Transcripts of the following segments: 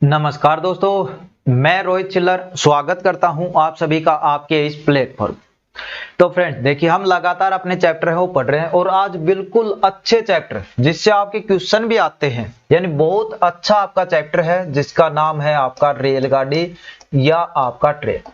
नमस्कार दोस्तों, मैं रोहित चिल्लर स्वागत करता हूं आप सभी का आपके इस प्लेटफॉर्म। तो फ्रेंड्स देखिए, हम लगातार अपने चैप्टर है वो पढ़ रहे हैं और आज बिल्कुल अच्छे चैप्टर जिससे आपके क्वेश्चन भी आते हैं, यानी बहुत अच्छा आपका चैप्टर है जिसका नाम है आपका रेलगाड़ी या आपका ट्रेन।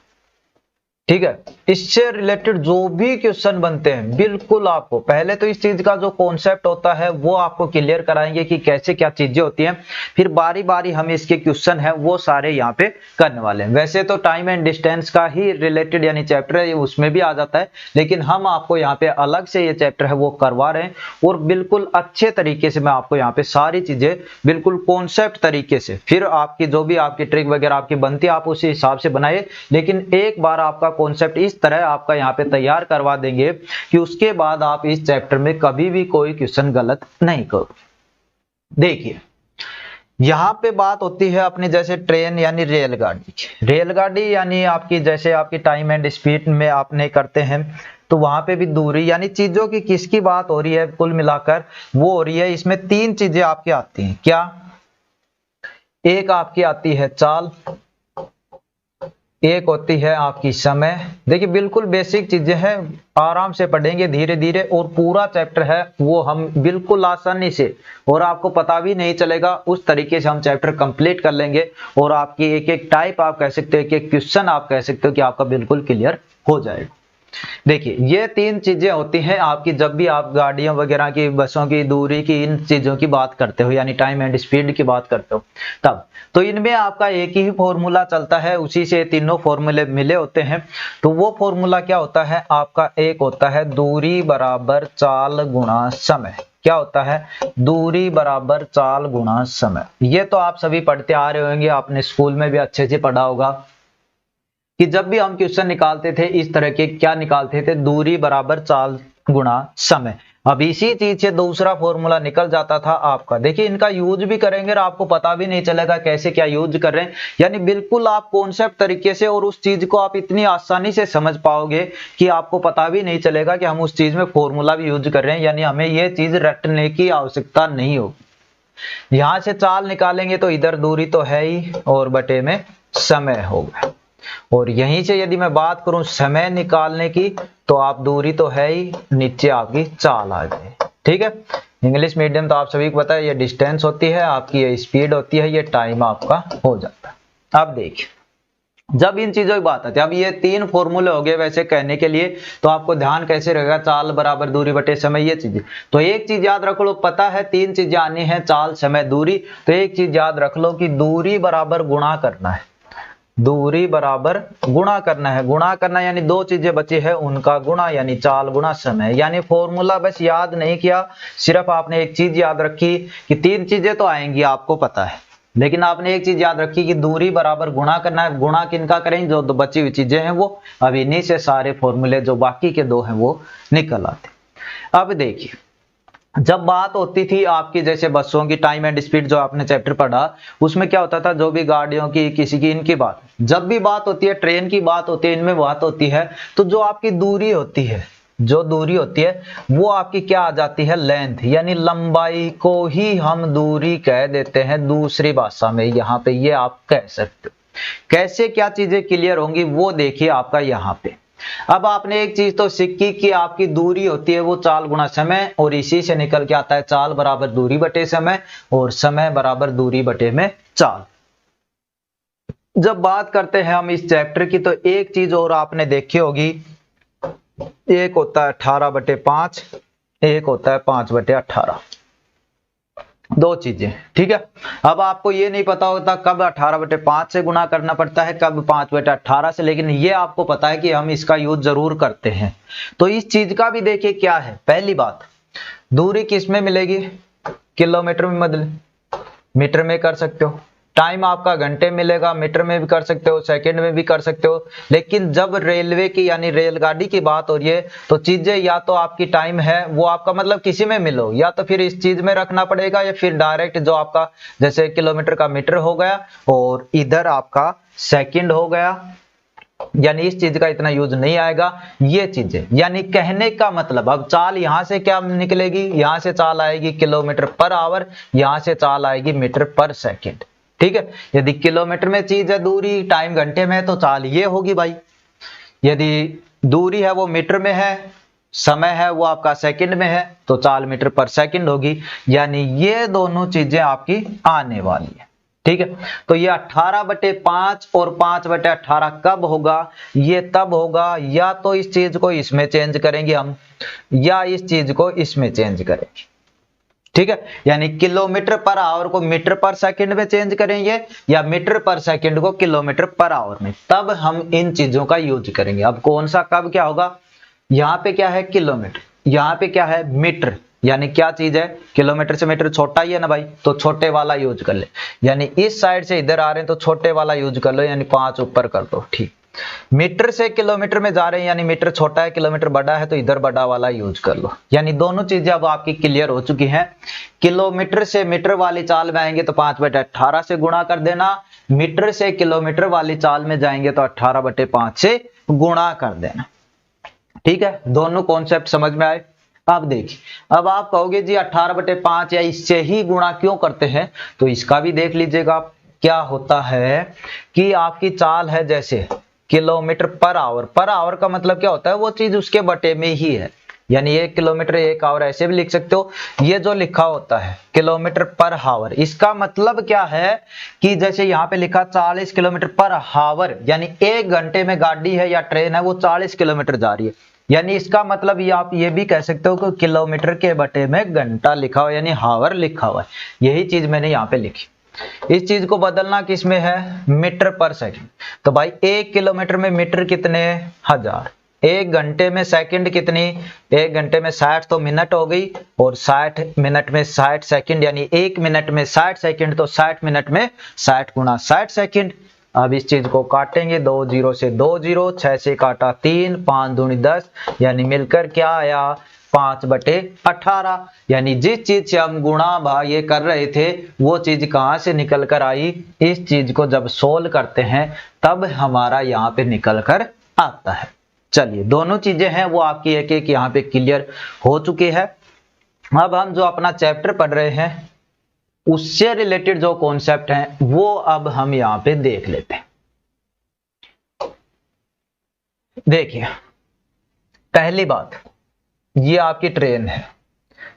ठीक है, इससे रिलेटेड जो भी क्वेश्चन बनते हैं बिल्कुल आपको पहले तो इस चीज का जो कॉन्सेप्ट होता है वो आपको क्लियर कराएंगे कि कैसे क्या चीजें होती हैं, फिर बारी बारी हम इसके क्वेश्चन है वो सारे यहाँ पे करने वाले हैं। वैसे तो टाइम एंड डिस्टेंस का ही रिलेटेड यानी चैप्टर है, उसमें भी आ जाता है, लेकिन हम आपको यहाँ पे अलग से ये चैप्टर है वो करवा रहे हैं और बिल्कुल अच्छे तरीके से मैं आपको यहाँ पे सारी चीजें बिल्कुल कॉन्सेप्ट तरीके से, फिर आपकी जो भी आपकी ट्रिक वगैरह आपकी बनती है आप उसी हिसाब से बनाइए, लेकिन एक बार आपका कॉन्सेप्ट इस तरह आपका यहाँ पे तैयार करवा देंगे कि उसके बाद आप इस चैप्टर में कभी भी कोई क्वेश्चन गलत नहीं करो। देखिए यहाँ पे बात होती है अपनी जैसे ट्रेन यानी रेलगाड़ी यानी आपकी जैसे आपकी टाइम एंड स्पीड में आपने करते हैं, तो वहां पे भी दूरी यानी चीजों की किसकी बात हो रही है, कुल मिलाकर वो हो रही है। इसमें तीन चीजें आपकी आती हैं, क्या? एक आपकी आती है चाल, एक होती है आपकी समय। देखिए बिल्कुल बेसिक चीजें हैं, आराम से पढ़ेंगे धीरे धीरे और पूरा चैप्टर है वो हम बिल्कुल आसानी से और आपको पता भी नहीं चलेगा उस तरीके से हम चैप्टर कंप्लीट कर लेंगे और आपकी एक एक टाइप आप कह सकते हो, एक एक क्वेश्चन आप कह सकते हो कि आपका बिल्कुल क्लियर हो जाएगा। देखिए ये तीन चीजें होती हैं आपकी जब भी आप गाड़ियों वगैरह की, बसों की दूरी की, इन चीजों की बात करते हो यानी टाइम एंड स्पीड की बात करते हो तब, तो इनमें आपका एक ही फॉर्मूला चलता है, उसी से तीनों फॉर्मूले मिले होते हैं। तो वो फॉर्मूला क्या होता है आपका? एक होता है दूरी बराबर चाल गुणा समय। क्या होता है? दूरी बराबर चाल गुणा समय। ये तो आप सभी पढ़ते आ रहे होंगे, आपने स्कूल में भी अच्छे से पढ़ा होगा कि जब भी हम क्वेश्चन निकालते थे इस तरह के, क्या निकालते थे? दूरी बराबर चाल गुणा समय। अब इसी चीज से दूसरा फॉर्मूला निकल जाता था आपका। देखिए इनका यूज भी करेंगे और आपको पता भी नहीं चलेगा कैसे क्या यूज कर रहे हैं, यानी बिल्कुल आप कॉन्सेप्ट तरीके से और उस चीज को आप इतनी आसानी से समझ पाओगे कि आपको पता भी नहीं चलेगा कि हम उस चीज में फॉर्मूला भी यूज कर रहे हैं, यानी हमें यह चीज रटने की आवश्यकता नहीं होगी। यहां से चाल निकालेंगे तो इधर दूरी तो है ही और बटे में समय होगा, और यहीं से यदि मैं बात करूं समय निकालने की तो आप दूरी तो है ही, नीचे आपकी चाल आ गई। ठीक है, इंग्लिश मीडियम तो आप सभी को पता है, ये डिस्टेंस होती है आपकी, ये स्पीड होती है, ये टाइम आपका हो जाता है। अब देखिए जब इन चीजों की बात आती है, अब ये तीन फॉर्मूले हो गए वैसे कहने के लिए, तो आपको ध्यान कैसे रहेगा? चाल बराबर दूरी बटे समय, ये चीजें। तो एक चीज याद रख लो, पता है तीन चीजें आनी है, चाल समय दूरी, तो एक चीज याद रख लो कि दूरी बराबर गुणा करना है, दूरी बराबर गुणा करना है। गुणा करना यानी दो चीजें बची है उनका गुणा, यानी चाल गुणा समय। यानी फॉर्मूला बस याद नहीं किया, सिर्फ आपने एक चीज याद रखी कि तीन चीजें तो आएंगी आपको पता है, लेकिन आपने एक चीज याद रखी कि दूरी बराबर गुणा करना है। गुणा किनका करेंगे? जो दो बची हुई चीजें हैं वो। अब इन्हीं से सारे फॉर्मूले जो बाकी के दो हैं वो निकल आते। अब देखिए जब बात होती थी आपकी जैसे बसों की टाइम एंड स्पीड, जो आपने चैप्टर पढ़ा उसमें क्या होता था, जो भी गाड़ियों की किसी की इनकी बात, जब भी बात होती है ट्रेन की बात होती है, इनमें बात होती है, तो जो आपकी दूरी होती है, जो दूरी होती है वो आपकी क्या आ जाती है? लेंथ, यानी लंबाई को ही हम दूरी कह देते हैं दूसरी भाषा में। यहाँ पे ये आप कह सकते हो। कैसे क्या चीजें क्लियर होंगी वो देखिए आपका यहाँ पे। अब आपने एक चीज तो सीखी कि आपकी दूरी होती है वो चाल गुणा समय, और इसी से निकल के आता है चाल बराबर दूरी बटे समय और समय बराबर दूरी बटे में चाल। जब बात करते हैं हम इस चैप्टर की, तो एक चीज और आपने देखी होगी, एक होता है 18/5, एक होता है 5/18, दो चीजें। ठीक है, अब आपको ये नहीं पता होता कब 18/5 से गुणा करना पड़ता है, कब 5/18 से, लेकिन ये आपको पता है कि हम इसका यूज जरूर करते हैं। तो इस चीज का भी देखिए क्या है। पहली बात, दूरी किस में मिलेगी? किलोमीटर में बदले, मीटर में कर सकते हो। टाइम आपका घंटे मिलेगा, मीटर में भी कर सकते हो, सेकंड में भी कर सकते हो। लेकिन जब रेलवे की यानी रेलगाड़ी की बात हो रही है तो चीजें या तो आपकी टाइम है वो आपका मतलब किसी में मिलो, या तो फिर इस चीज में रखना पड़ेगा, या फिर डायरेक्ट जो आपका जैसे किलोमीटर का मीटर हो गया और इधर आपका सेकंड हो गया, यानी इस चीज का इतना यूज नहीं आएगा। ये चीजें यानी कहने का मतलब, अब चाल यहां से क्या निकलेगी? यहां से चाल आएगी किलोमीटर पर आवर, यहां से चाल आएगी मीटर पर सेकंड। ठीक है, यदि किलोमीटर में चीज है दूरी, टाइम घंटे में है तो चाल ये होगी भाई। यदि दूरी है वो मीटर में है, समय है वो आपका सेकंड में है, तो चाल मीटर पर सेकंड होगी। यानी ये दोनों चीजें आपकी आने वाली है। ठीक है, तो ये 18/5 और 5/18 कब होगा? ये तब होगा या तो इस चीज को इसमें चेंज करेंगे हम, या इस चीज को इसमें चेंज करेंगे। ठीक है, यानी किलोमीटर पर आवर को मीटर पर सेकंड में चेंज करेंगे, या मीटर पर सेकंड को किलोमीटर पर आवर में, तब हम इन चीजों का यूज करेंगे। अब कौन सा कब क्या होगा? यहाँ पे क्या है? किलोमीटर, यहाँ पे क्या है? मीटर। यानी क्या चीज है? किलोमीटर से मीटर छोटा ही है ना भाई, तो छोटे वाला यूज कर ले। यानी इस साइड से इधर आ रहे हैं तो छोटे वाला यूज कर लो, यानी 5 ऊपर कर दो। ठीक, मीटर से किलोमीटर में जा रहे हैं, यानी मीटर छोटा है किलोमीटर बड़ा है, तो इधर बड़ा वाला यूज कर लो। यानी दोनों चीजें अब आपकी क्लियर हो चुकी हैं। किलोमीटर से मीटर वाली चाल में आएंगे तो 5/18 से गुणा कर देना, मीटर से किलोमीटर वाली चाल में जाएंगे तो 18/5 से गुणा कर देना। ठीक है, दोनों कॉन्सेप्ट समझ में आए। अब देखिए, अब आप कहोगे जी 18/5 या इससे ही गुणा क्यों करते हैं, तो इसका भी देख लीजिएगा आप। क्या होता है कि आपकी चाल है जैसे किलोमीटर पर आवर का मतलब क्या होता है? वो चीज उसके बटे में ही है, यानी 1 किलोमीटर 1 आवर ऐसे भी लिख सकते हो। ये जो लिखा होता है किलोमीटर पर आवर, इसका मतलब क्या है कि जैसे यहाँ पे लिखा 40 किलोमीटर पर आवर, यानी 1 घंटे में गाड़ी है या ट्रेन है वो 40 किलोमीटर जा रही है। यानी इसका मतलब ये आप ये भी कह सकते हो कि किलोमीटर के बटे में घंटा लिखा हुआ, यानी हावर लिखा हुआ है। यही चीज मैंने यहाँ पे लिखी। इस चीज को बदलना किस में है? मीटर पर सेकंड। तो भाई 1 किलोमीटर में मीटर कितने? 1000। 1 घंटे में सेकंड कितनी? 1 घंटे में 60 तो मिनट हो गई, और 60 मिनट में 60 सेकंड, यानी 1 मिनट में 60 सेकंड, तो 60 मिनट में 60 गुणा 60 सेकंड। अब इस चीज को काटेंगे, 2 0 से 2 0, 6 से काटा 3, 5 दूनी 10, यानी मिलकर क्या आया? 5/18। यानी जिस चीज से हम गुणा भाग ये कर रहे थे वो चीज कहां से निकल कर आई? इस चीज को जब सोल्व करते हैं तब हमारा यहाँ पे निकल कर आता है। चलिए, दोनों चीजें हैं वो आपकी एक एक यहाँ पे क्लियर हो चुकी है। अब हम जो अपना चैप्टर पढ़ रहे हैं उससे रिलेटेड जो कॉन्सेप्ट हैं वो अब हम यहाँ पे देख लेते हैं। देखिए, पहली बात, ये आपकी ट्रेन है।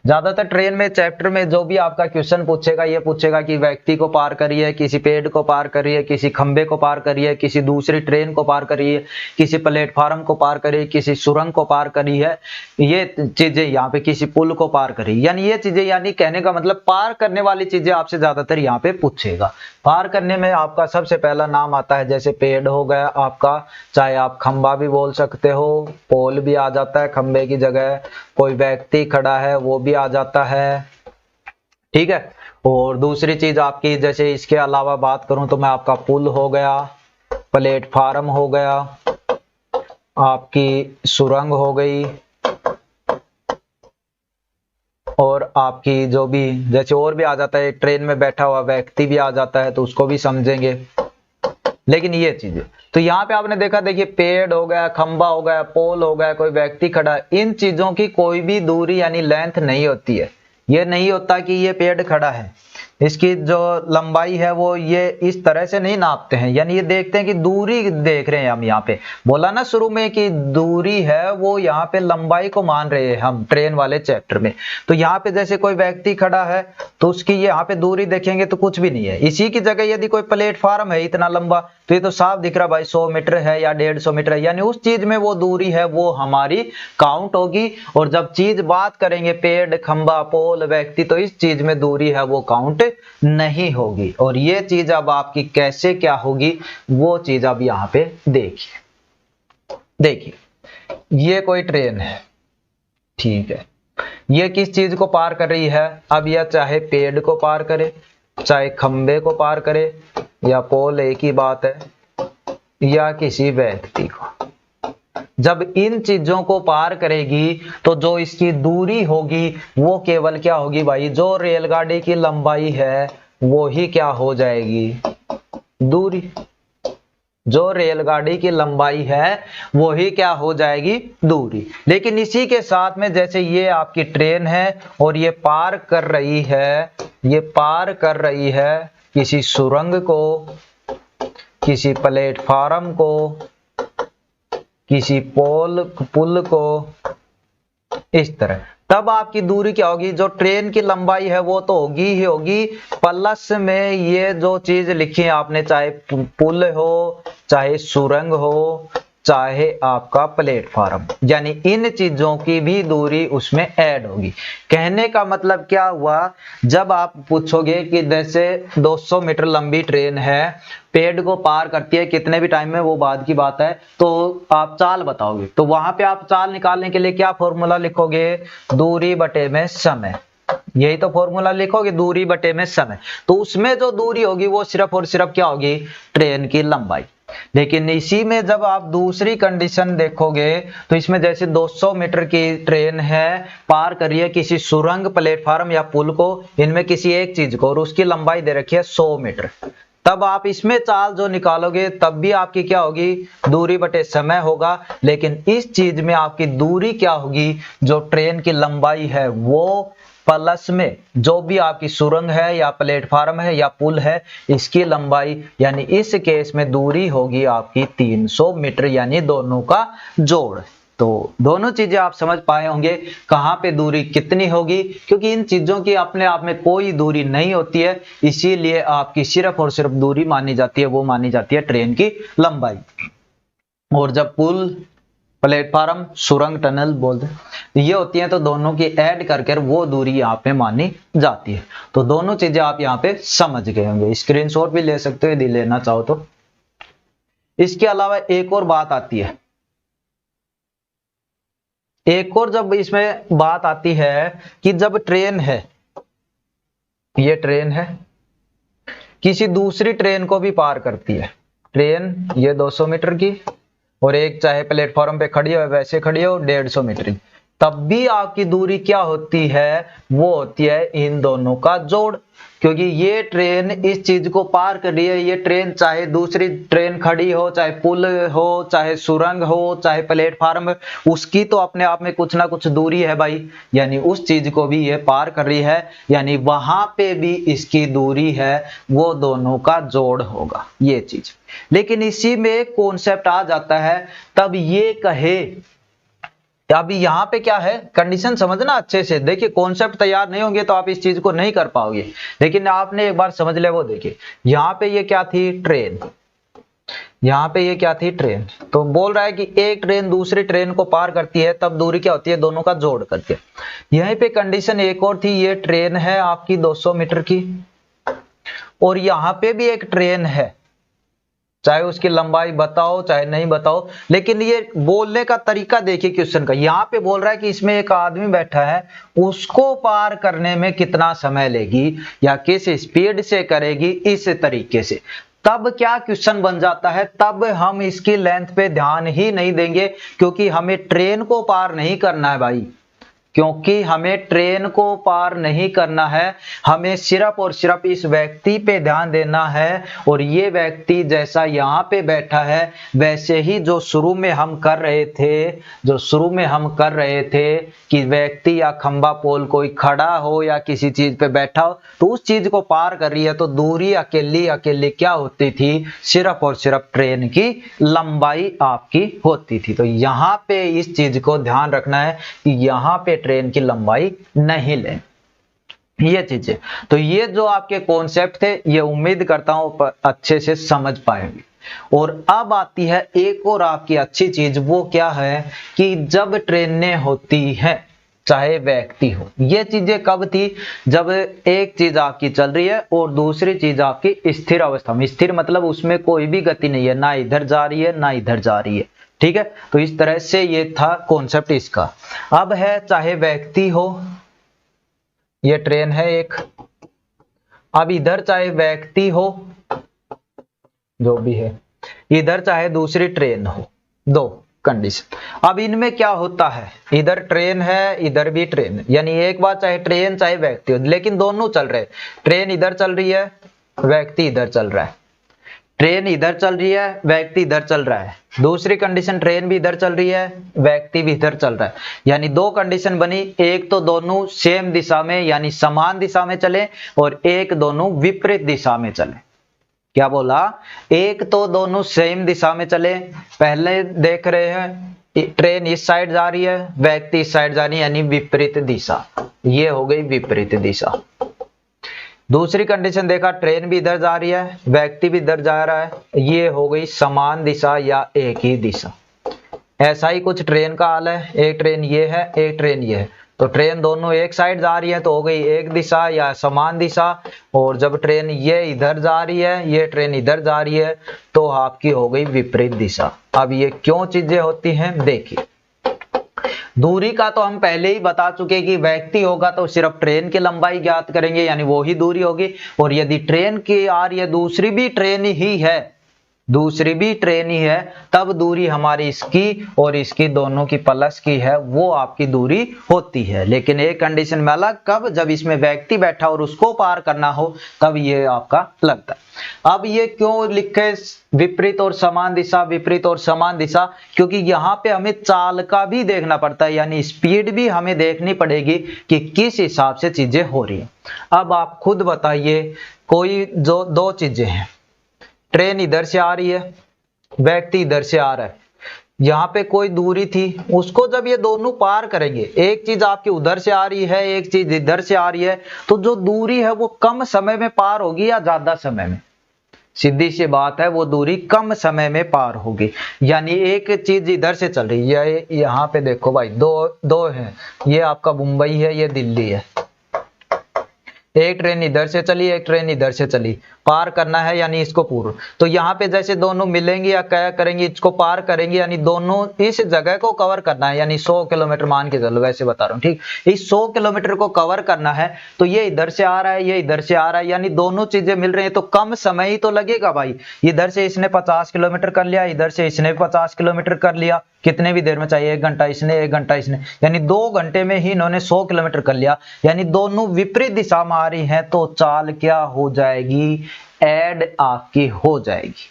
ज्यादातर ट्रेन में चैप्टर में जो भी आपका क्वेश्चन पूछेगा, ये पूछेगा कि व्यक्ति को पार करिए, किसी पेड़ को पार करिए, किसी खंबे को पार करिए, किसी दूसरी ट्रेन को पार करिए, किसी प्लेटफार्म को पार करिए, किसी सुरंग को पार करिए, ये चीजें यहाँ पे किसी पुल को पार करिए। यानी ये चीजें, यानी कहने का मतलब पार करने वाली चीजें आपसे ज्यादातर यहाँ पे पूछेगा। पार करने में आपका सबसे पहला नाम आता है, जैसे पेड़ हो गया आपका, चाहे आप खंबा भी बोल सकते हो, पोल भी आ जाता है खंबे की जगह, कोई व्यक्ति खड़ा है वो भी आ जाता है। ठीक है, और दूसरी चीज आपकी, जैसे इसके अलावा बात करूं तो मैं आपका पुल हो गया, प्लेटफार्म हो गया, आपकी सुरंग हो गई, और आपकी जो भी जैसे और भी आ जाता है, ट्रेन में बैठा हुआ व्यक्ति भी आ जाता है तो उसको भी समझेंगे। लेकिन ये चीजें तो यहाँ पे आपने देखा, देखिए पेड़ हो गया, खंबा हो गया, पोल हो गया, कोई व्यक्ति खड़ा, इन चीजों की कोई भी दूरी यानी लेंथ नहीं होती है। ये नहीं होता कि ये पेड़ खड़ा है, इसकी जो लंबाई है वो ये इस तरह से नहीं नापते हैं। यानी ये देखते हैं कि दूरी देख रहे हैं हम। यहाँ पे बोला ना शुरू में कि दूरी है वो यहाँ पे लंबाई को मान रहे हैं हम ट्रेन वाले चैप्टर में। तो यहाँ पे जैसे कोई व्यक्ति खड़ा है तो उसकी यहाँ पे दूरी देखेंगे तो कुछ भी नहीं है। इसी की जगह यदि कोई प्लेटफार्म है इतना लंबा, तो ये तो साफ दिख रहा भाई 100 मीटर है या 150 मीटर है, यानी उस चीज में वो दूरी है वो हमारी काउंट होगी। और जब चीज बात करेंगे पेड़, खंबा, पोल, व्यक्ति, तो इस चीज में दूरी है वो काउंट नहीं होगी। और ये चीज अब आपकी कैसे क्या होगी वो चीज अब यहाँ पे देखिए। देखिए, ये कोई ट्रेन है, ठीक है, ये किस चीज को पार कर रही है? अब यह चाहे पेड़ को पार करे, चाहे खंबे को पार करे, या पोल, एक ही बात है, या किसी व्यक्ति को। जब इन चीजों को पार करेगी तो जो इसकी दूरी होगी वो केवल क्या होगी भाई? जो रेलगाड़ी की लंबाई है वो ही क्या हो जाएगी? दूरी। जो रेलगाड़ी की लंबाई है वो ही क्या हो जाएगी? दूरी। लेकिन इसी के साथ में जैसे ये आपकी ट्रेन है और ये पार कर रही है, ये पार कर रही है किसी सुरंग को, किसी प्लेटफार्म को, किसी पुल को, इस तरह, तब आपकी दूरी क्या होगी? जो ट्रेन की लंबाई है वो तो होगी ही होगी, प्लस में ये जो चीज लिखी है आपने, चाहे पुल हो, चाहे सुरंग हो, चाहे आपका प्लेटफार्म, यानी इन चीजों की भी दूरी उसमें ऐड होगी। कहने का मतलब क्या हुआ? जब आप पूछोगे कि जैसे 200 मीटर लंबी ट्रेन है, पेड़ को पार करती है कितने भी टाइम में, वो बाद की बात है, तो आप चाल बताओगे, तो वहां पे आप चाल निकालने के लिए क्या फॉर्मूला लिखोगे? दूरी बटे में समय, यही तो फॉर्मूला लिखोगे, दूरी बटे में समय। तो उसमें जो दूरी होगी वो सिर्फ और सिर्फ क्या होगी? ट्रेन की लंबाई। लेकिन इसी में जब आप दूसरी कंडीशन देखोगे तो इसमें जैसे 200 मीटर की ट्रेन है, पार कर रही है किसी सुरंग, प्लेटफार्म या पुल को, इनमें किसी एक चीज को, और उसकी लंबाई दे रखी है 100 मीटर, तब आप इसमें चाल जो निकालोगे तब भी आपकी क्या होगी? दूरी बटे समय होगा। लेकिन इस चीज में आपकी दूरी क्या होगी? जो ट्रेन की लंबाई है वो प्लस में जो भी आपकी सुरंग है या प्लेटफार्म है या पुल है, इसकी लंबाई, यानी इस केस में दूरी होगी आपकी 300 मीटर, यानी दोनों का जोड़। तो दोनों चीजें आप समझ पाए होंगे कहां पे दूरी कितनी होगी, क्योंकि इन चीजों की अपने आप में कोई दूरी नहीं होती है, इसीलिए आपकी सिर्फ और सिर्फ दूरी मानी जाती है, वो मानी जाती है ट्रेन की लंबाई। और जब पुल, प्लेटफार्म, सुरंग, टनल बोलते ये होती है, तो दोनों की ऐड करके वो दूरी यहाँ पे मानी जाती है। तो दोनों चीजें आप यहाँ पे समझ गए होंगे, स्क्रीनशॉट भी ले सकते हो यदि लेना चाहो तो। इसके अलावा एक और बात आती है, एक और जब इसमें बात आती है कि जब ट्रेन है, ये ट्रेन है, किसी दूसरी ट्रेन को भी पार करती है, ट्रेन ये 200 मीटर की, और एक चाहे प्लेटफॉर्म पे खड़ी हो, वैसे खड़ी हो 150 मीटर की, तब भी आपकी दूरी क्या होती है? वो होती है इन दोनों का जोड़, क्योंकि ये ट्रेन इस चीज को पार कर रही है। ये ट्रेन चाहे दूसरी ट्रेन खड़ी हो, चाहे पुल हो, चाहे सुरंग हो, चाहे प्लेटफार्म, उसकी तो अपने आप में कुछ ना कुछ दूरी है भाई, यानी उस चीज को भी ये पार कर रही है, यानी वहां पे भी इसकी दूरी है, वो दोनों का जोड़ होगा ये चीज। लेकिन इसी में कॉन्सेप्ट आ जाता है, तब ये कहे, अभी यहाँ पे क्या है, कंडीशन समझना अच्छे से, देखिए कॉन्सेप्ट तैयार नहीं होंगे तो आप इस चीज को नहीं कर पाओगे, लेकिन आपने एक बार समझ ले। वो देखिए यहाँ पे ये क्या थी? ट्रेन। यहाँ पे ये क्या थी? ट्रेन। तो बोल रहा है कि एक ट्रेन दूसरी ट्रेन को पार करती है, तब दूरी क्या होती है? दोनों का जोड़ करके। यहीं पे कंडीशन एक और थी, ये ट्रेन है आपकी 200 मीटर की, और यहाँ पे भी एक ट्रेन है, चाहे उसकी लंबाई बताओ चाहे नहीं बताओ, लेकिन ये बोलने का तरीका देखिए क्वेश्चन का। यहाँ पे बोल रहा है कि इसमें एक आदमी बैठा है, उसको पार करने में कितना समय लेगी या किस स्पीड से करेगी, इस तरीके से। तब क्या क्वेश्चन बन जाता है? तब हम इसकी लेंथ पे ध्यान ही नहीं देंगे, क्योंकि हमें ट्रेन को पार नहीं करना है भाई, क्योंकि हमें ट्रेन को पार नहीं करना है, हमें सिर्फ और सिर्फ इस व्यक्ति पे ध्यान देना है। और ये व्यक्ति जैसा यहाँ पे बैठा है, वैसे ही जो शुरू में हम कर रहे थे, कि व्यक्ति या खंबा पोल कोई खड़ा हो या किसी चीज पे बैठा हो, तो उस चीज को पार कर रही है, तो दूरी अकेली क्या होती थी? सिर्फ और सिर्फ ट्रेन की लंबाई आपकी होती थी। तो यहाँ पे इस चीज को ध्यान रखना है कि यहाँ पे ट्रेन की लंबाई नहीं ले, ये चीजें। तो ये जो आपके कॉन्सेप्ट थे, ये उम्मीद करता हूं अच्छे से समझ पाएंगे। और अब आती है एक और आपकी अच्छी चीज, वो क्या है कि जब ट्रेनें होती हैं चाहे व्यक्ति हो, ये चीजें कब थी? जब एक चीज आपकी चल रही है और दूसरी चीज आपकी स्थिर अवस्था में। स्थिर मतलब उसमें कोई भी गति नहीं है, ना इधर जा रही है ना इधर जा रही है, ठीक है। तो इस तरह से ये था कॉन्सेप्ट इसका। अब है चाहे व्यक्ति हो, ये ट्रेन है एक, अब इधर चाहे व्यक्ति हो, जो भी है, इधर चाहे दूसरी ट्रेन हो, दो कंडीशन। अब इनमें क्या होता है? इधर ट्रेन है, इधर भी ट्रेन, यानी एक बार चाहे ट्रेन चाहे व्यक्ति हो, लेकिन दोनों चल रहे, ट्रेन इधर चल रही है, व्यक्ति इधर चल रहा है। ट्रेन इधर चल रही है, व्यक्ति इधर चल रहा है। दूसरी कंडीशन, ट्रेन भी इधर चल रही है, व्यक्ति भी इधर चल रहा है। यानी दो कंडीशन बनी, एक तो दोनों सेम दिशा में यानी समान दिशा में चले, और एक दोनों विपरीत दिशा में चले। क्या बोला? एक तो दोनों सेम दिशा में चले। पहले देख रहे हैं ट्रेन इस साइड जा रही है, व्यक्ति इस साइड जा रही है, यानी विपरीत दिशा। ये हो गई विपरीत दिशा। दूसरी कंडीशन देखा, ट्रेन भी इधर जा रही है, व्यक्ति भी इधर जा रहा है, ये हो गई समान दिशा या एक ही दिशा। ऐसा ही कुछ ट्रेन का हाल है, एक ट्रेन ये है, एक ट्रेन ये है, तो ट्रेन दोनों एक साइड जा रही है तो हो गई एक दिशा या समान दिशा। और जब ट्रेन ये इधर जा रही है, ये ट्रेन इधर जा रही है, तो आपकी हो गई विपरीत दिशा। अब ये क्यों चीजें होती हैं देखिए। दूरी का तो हम पहले ही बता चुके कि व्यक्ति होगा तो सिर्फ ट्रेन की लंबाई ज्ञात करेंगे, यानी वो ही दूरी होगी। और यदि ट्रेन की आ रही है, दूसरी भी ट्रेन ही है, दूसरी भी ट्रेन ही है, तब दूरी हमारी इसकी और इसकी दोनों की प्लस की है, वो आपकी दूरी होती है। लेकिन एक कंडीशन में अलग, कब? जब इसमें व्यक्ति बैठा और उसको पार करना हो, तब ये आपका लगता है। अब ये क्यों लिखे विपरीत और समान दिशा, विपरीत और समान दिशा? क्योंकि यहाँ पे हमें चाल का भी देखना पड़ता है, यानी स्पीड भी हमें देखनी पड़ेगी कि किस हिसाब से चीजें हो रही है। अब आप खुद बताइए, कोई जो दो चीजें हैं, ट्रेन इधर से आ रही है, व्यक्ति इधर से आ रहा है, यहाँ पे कोई दूरी थी, उसको जब ये दोनों पार करेंगे, एक चीज आपकी उधर से आ रही है, एक चीज इधर से आ रही है, तो जो दूरी है वो कम समय में पार होगी या ज्यादा समय में? सीधी सी बात है, वो दूरी कम समय में पार होगी। यानी एक चीज इधर से चल रही है, यहाँ पे देखो भाई, दो है, ये आपका मुंबई है, ये दिल्ली है, एक ट्रेन इधर से चली, एक ट्रेन इधर से चली, पार करना है यानी इसको पूर्व। तो यहाँ पे जैसे दोनों मिलेंगे या क्या करेंगे, इसको पार करेंगे, यानी दोनों इस जगह को कवर करना है, यानी 100 किलोमीटर मान के चलो, वैसे बता रहा हूँ, ठीक। इस 100 किलोमीटर को कवर करना है, तो ये इधर से आ रहा है, ये इधर से आ रहा है, यानी दोनों चीजें मिल रही है, तो कम समय ही तो लगेगा भाई। इधर से इसने 50 किलोमीटर कर लिया, इधर से इसने 50 किलोमीटर कर लिया, कितने भी देर में चाहिए, 1 घंटा इसने, 1 घंटा इसने, यानी 2 घंटे में ही इन्होंने 100 किलोमीटर कर लिया। यानी दोनों विपरीत दिशा में आ रही हैं, तो चाल क्या हो जाएगी? ऐड आपकी हो जाएगी।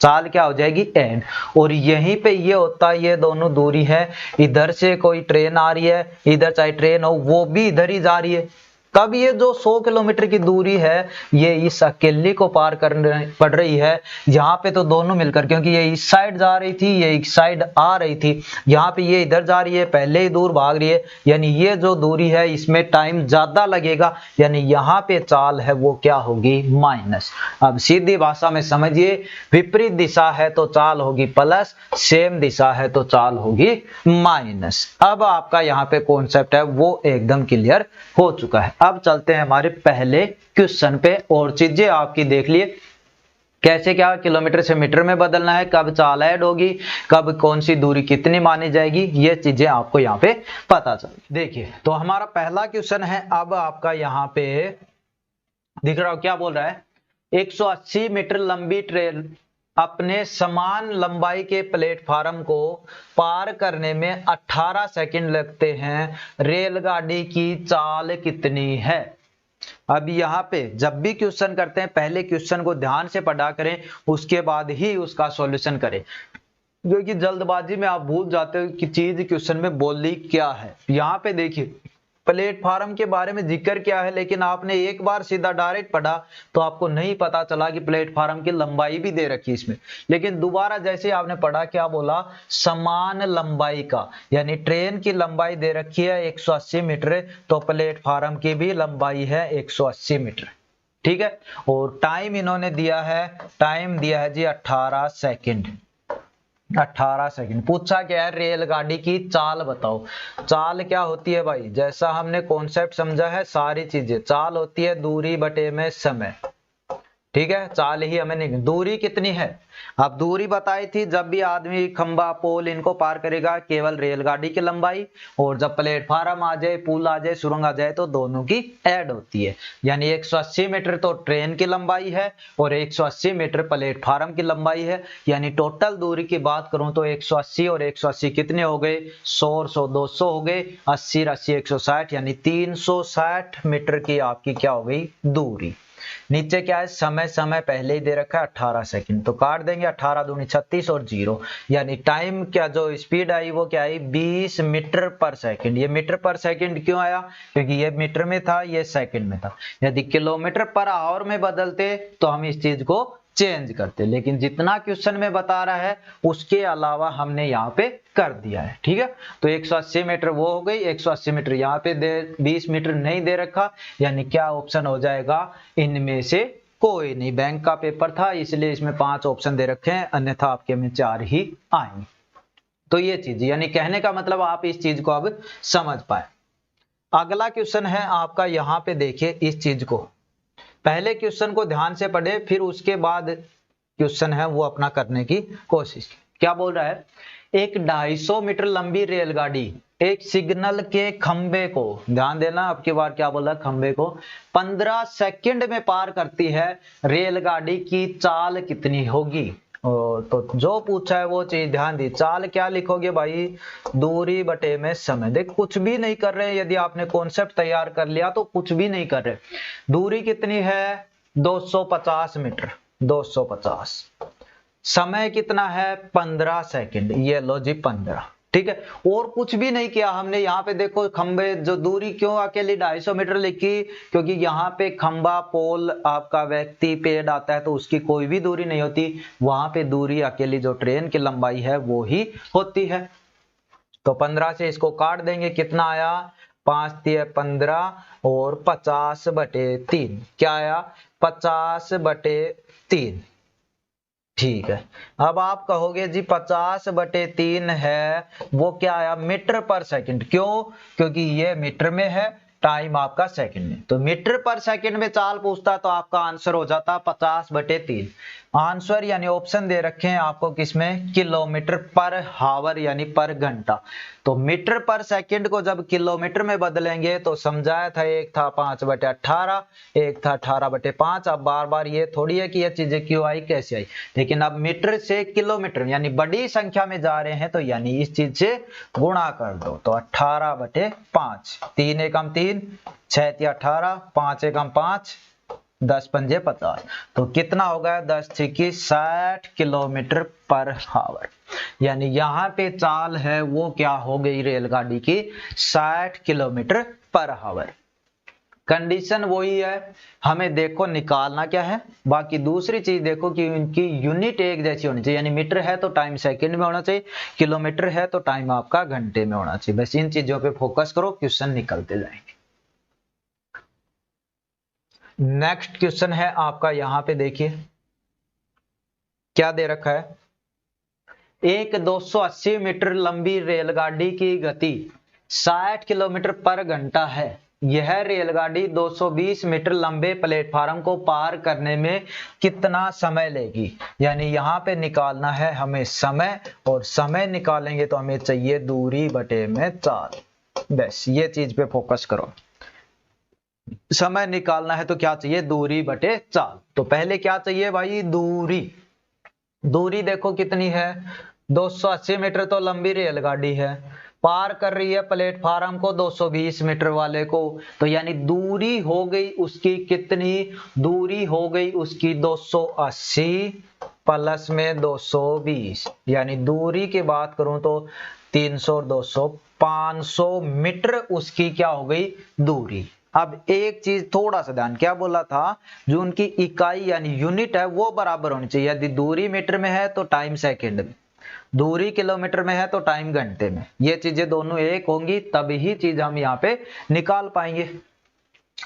चाल क्या हो जाएगी? ऐड। और यहीं पे ये होता है, ये दोनों दूरी है, इधर से कोई ट्रेन आ रही है, इधर चाहे ट्रेन हो, वो भी इधर ही जा रही है, तब ये जो 100 किलोमीटर की दूरी है, ये इस अकेले को पार करनी पड़ रही है। यहाँ पे तो दोनों मिलकर, क्योंकि ये इस साइड जा रही थी, ये इस साइड आ रही थी, यहाँ पे ये इधर जा रही है, पहले ही दूर भाग रही है, यानी ये जो दूरी है इसमें टाइम ज्यादा लगेगा, यानी यहाँ पे चाल है वो क्या होगी? माइनस। अब सीधी भाषा में समझिए, विपरीत दिशा है तो चाल होगी प्लस, सेम दिशा है तो चाल होगी माइनस। अब आपका यहाँ पे कॉन्सेप्ट है वो एकदम क्लियर हो चुका है। अब चलते हैं हमारे पहले क्वेश्चन पे, और चीजें आपकी देख लिए, कैसे क्या किलोमीटर से मीटर में बदलना है, कब चाल ऐड होगी, कब कौन सी दूरी कितनी मानी जाएगी, ये चीजें आपको यहाँ पे पता चल। देखिए, तो हमारा पहला क्वेश्चन है, अब आपका यहाँ पे दिख रहा हो क्या बोल रहा है? 180 मीटर लंबी ट्रेन अपने समान लंबाई के प्लेटफार्म को पार करने में 18 सेकंड लगते हैं, रेलगाड़ी की चाल कितनी है? अब यहाँ पे जब भी क्वेश्चन करते हैं, पहले क्वेश्चन को ध्यान से पढ़ा करें, उसके बाद ही उसका सॉल्यूशन करें, क्योंकि जल्दबाजी में आप भूल जाते हो कि चीज क्वेश्चन में बोली क्या है। यहाँ पे देखिए, प्लेटफार्म के बारे में जिक्र क्या है, लेकिन आपने एक बार सीधा डायरेक्ट पढ़ा तो आपको नहीं पता चला कि प्लेटफार्म की लंबाई भी दे रखी है इसमें। लेकिन दोबारा जैसे आपने पढ़ा, क्या बोला? समान लंबाई का, यानी ट्रेन की लंबाई दे रखी है 180 मीटर, तो प्लेटफार्म की भी लंबाई है 180 मीटर, ठीक है। और टाइम इन्होंने दिया है, टाइम दिया है जी 18 सेकेंड। 18 सेकंड। पूछा क्या है? रेलगाड़ी की चाल बताओ। चाल क्या होती है भाई? जैसा हमने कॉन्सेप्ट समझा है, सारी चीजें, चाल होती है दूरी बटे में समय, ठीक है। चाल ही हमें नहीं, दूरी कितनी है? अब दूरी बताई थी, जब भी आदमी खंबा पोल इनको पार करेगा, केवल रेलगाड़ी की लंबाई, और जब प्लेटफार्म आ जाए, पुल आ जाए, सुरंग आ जाए, तो दोनों की ऐड होती है। यानी 180 मीटर तो ट्रेन की लंबाई है और 180 मीटर प्लेटफार्म की लंबाई है। यानी टोटल दूरी की बात करूं तो 180 और 180 कितने हो गए? 100 और 100 200 हो गए, 80 80 160, यानी 360 मीटर की आपकी क्या हो गई? दूरी। नीचे क्या है, समय समय पहले ही दे रखा है 18 सेकंड, तो काट देंगे 18 दूनी 36 और 0, यानी टाइम क्या जो स्पीड आई वो क्या आई 20 मीटर पर सेकंड। ये मीटर पर सेकंड क्यों आया, क्योंकि ये मीटर में था, ये सेकंड में था। यदि किलोमीटर पर आवर में बदलते तो हम इस चीज को चेंज करते, लेकिन जितना क्वेश्चन में बता रहा है उसके अलावा हमने यहाँ पे कर दिया है। ठीक है, तो 180 मीटर वो हो गई, 180 मीटर यहाँ पे दे, 20 मीटर नहीं दे रखा, यानी क्या ऑप्शन हो जाएगा, इनमें से कोई नहीं। बैंक का पेपर था इसलिए इसमें 5 ऑप्शन दे रखे हैं, अन्यथा आपके में 4 ही आएंगे। तो ये चीज, यानी कहने का मतलब आप इस चीज को अब समझ पाए। अगला क्वेश्चन है आपका, यहाँ पे देखिए इस चीज को, पहले क्वेश्चन को ध्यान से पढ़े, फिर उसके बाद क्वेश्चन है वो अपना करने की कोशिश। क्या बोल रहा है, एक 250 मीटर लंबी रेलगाड़ी एक सिग्नल के खंबे को, ध्यान देना अब की बार क्या बोला, खंबे को 15 सेकंड में पार करती है, रेलगाड़ी की चाल कितनी होगी। तो जो पूछा है वो चीज ध्यान दी। चाल क्या लिखोगे भाई, दूरी बटे में समय। देख कुछ भी नहीं कर रहे, यदि आपने कॉन्सेप्ट तैयार कर लिया तो कुछ भी नहीं कर रहे। दूरी कितनी है 250 मीटर, 250। समय कितना है 15 सेकंड, ये लो जी 15। ठीक है, और कुछ भी नहीं किया हमने। यहाँ पे देखो खंबे, जो दूरी क्यों अकेली 250 मीटर लिखी, क्योंकि यहाँ पे खंबा पोल आपका व्यक्ति पेड़ आता है तो उसकी कोई भी दूरी नहीं होती, वहां पे दूरी अकेली जो ट्रेन की लंबाई है वो ही होती है। तो 15 से इसको काट देंगे, कितना आया 5 3 15 और 50/3, क्या आया 50/3। ठीक है, अब आप कहोगे जी 50/3 है वो क्या आया मीटर पर सेकंड, क्यों, क्योंकि ये मीटर में है, टाइम आपका सेकंड में, तो मीटर पर सेकंड में चाल पूछता तो आपका आंसर हो जाता 50/3। आंसर यानी ऑप्शन दे रखे हैं आपको किसमें, किलोमीटर पर हावर यानी पर घंटा। तो मीटर पर सेकंड को जब किलोमीटर में बदलेंगे तो समझाया था, एक था 5/18, एक था 18/5। अब बार बार ये थोड़ी है कि ये चीजें क्यों आई कैसे आई, लेकिन अब मीटर से किलोमीटर यानी बड़ी संख्या में जा रहे हैं तो यानी इस चीज से गुणा कर दो। तो 18/5, 3 एकम 3, 6 × 18, 5 एकम 5, 10 पंजे 50। तो कितना हो गया 10 × 60 किलोमीटर पर हावर। यानी यहाँ पे चाल है वो क्या हो गई रेलगाड़ी की 60 किलोमीटर पर हावर। कंडीशन वही है, हमें देखो निकालना क्या है। बाकी दूसरी चीज देखो कि उनकी यूनिट एक जैसी होनी चाहिए, यानी मीटर है तो टाइम सेकंड में होना चाहिए, किलोमीटर है तो टाइम आपका घंटे में होना चाहिए। बस इन चीजों पे फोकस करो, क्वेश्चन निकलते जाएंगे। नेक्स्ट क्वेश्चन है आपका, यहां पे देखिए क्या दे रखा है, एक 280 मीटर लंबी रेलगाड़ी की गति 60 किलोमीटर पर घंटा है। यह रेलगाड़ी 220 मीटर लंबे प्लेटफार्म को पार करने में कितना समय लेगी। यानी यहाँ पे निकालना है हमें समय, और समय निकालेंगे तो हमें चाहिए दूरी बटे में चाल। बस ये चीज पे फोकस करो, समय निकालना है तो क्या चाहिए दूरी बटे चाल। तो पहले क्या चाहिए भाई दूरी, दूरी देखो कितनी है 280 मीटर तो लंबी रेलगाड़ी है, पार कर रही है प्लेटफार्म को 220 मीटर वाले को, तो यानी दूरी हो गई उसकी कितनी, दूरी हो गई उसकी 280 प्लस में 220, यानी दूरी की बात करूं तो 300 और 200 500 मीटर उसकी क्या हो गई दूरी। अब एक चीज थोड़ा सा ध्यान, क्या बोला था, जो उनकी इकाई यानी यूनिट है वो बराबर होनी चाहिए। यदि दूरी मीटर में है तो टाइम सेकंड में, दूरी किलोमीटर में है तो टाइम घंटे में, ये चीजें दोनों एक होंगी तभी ही चीज हम यहाँ पे निकाल पाएंगे।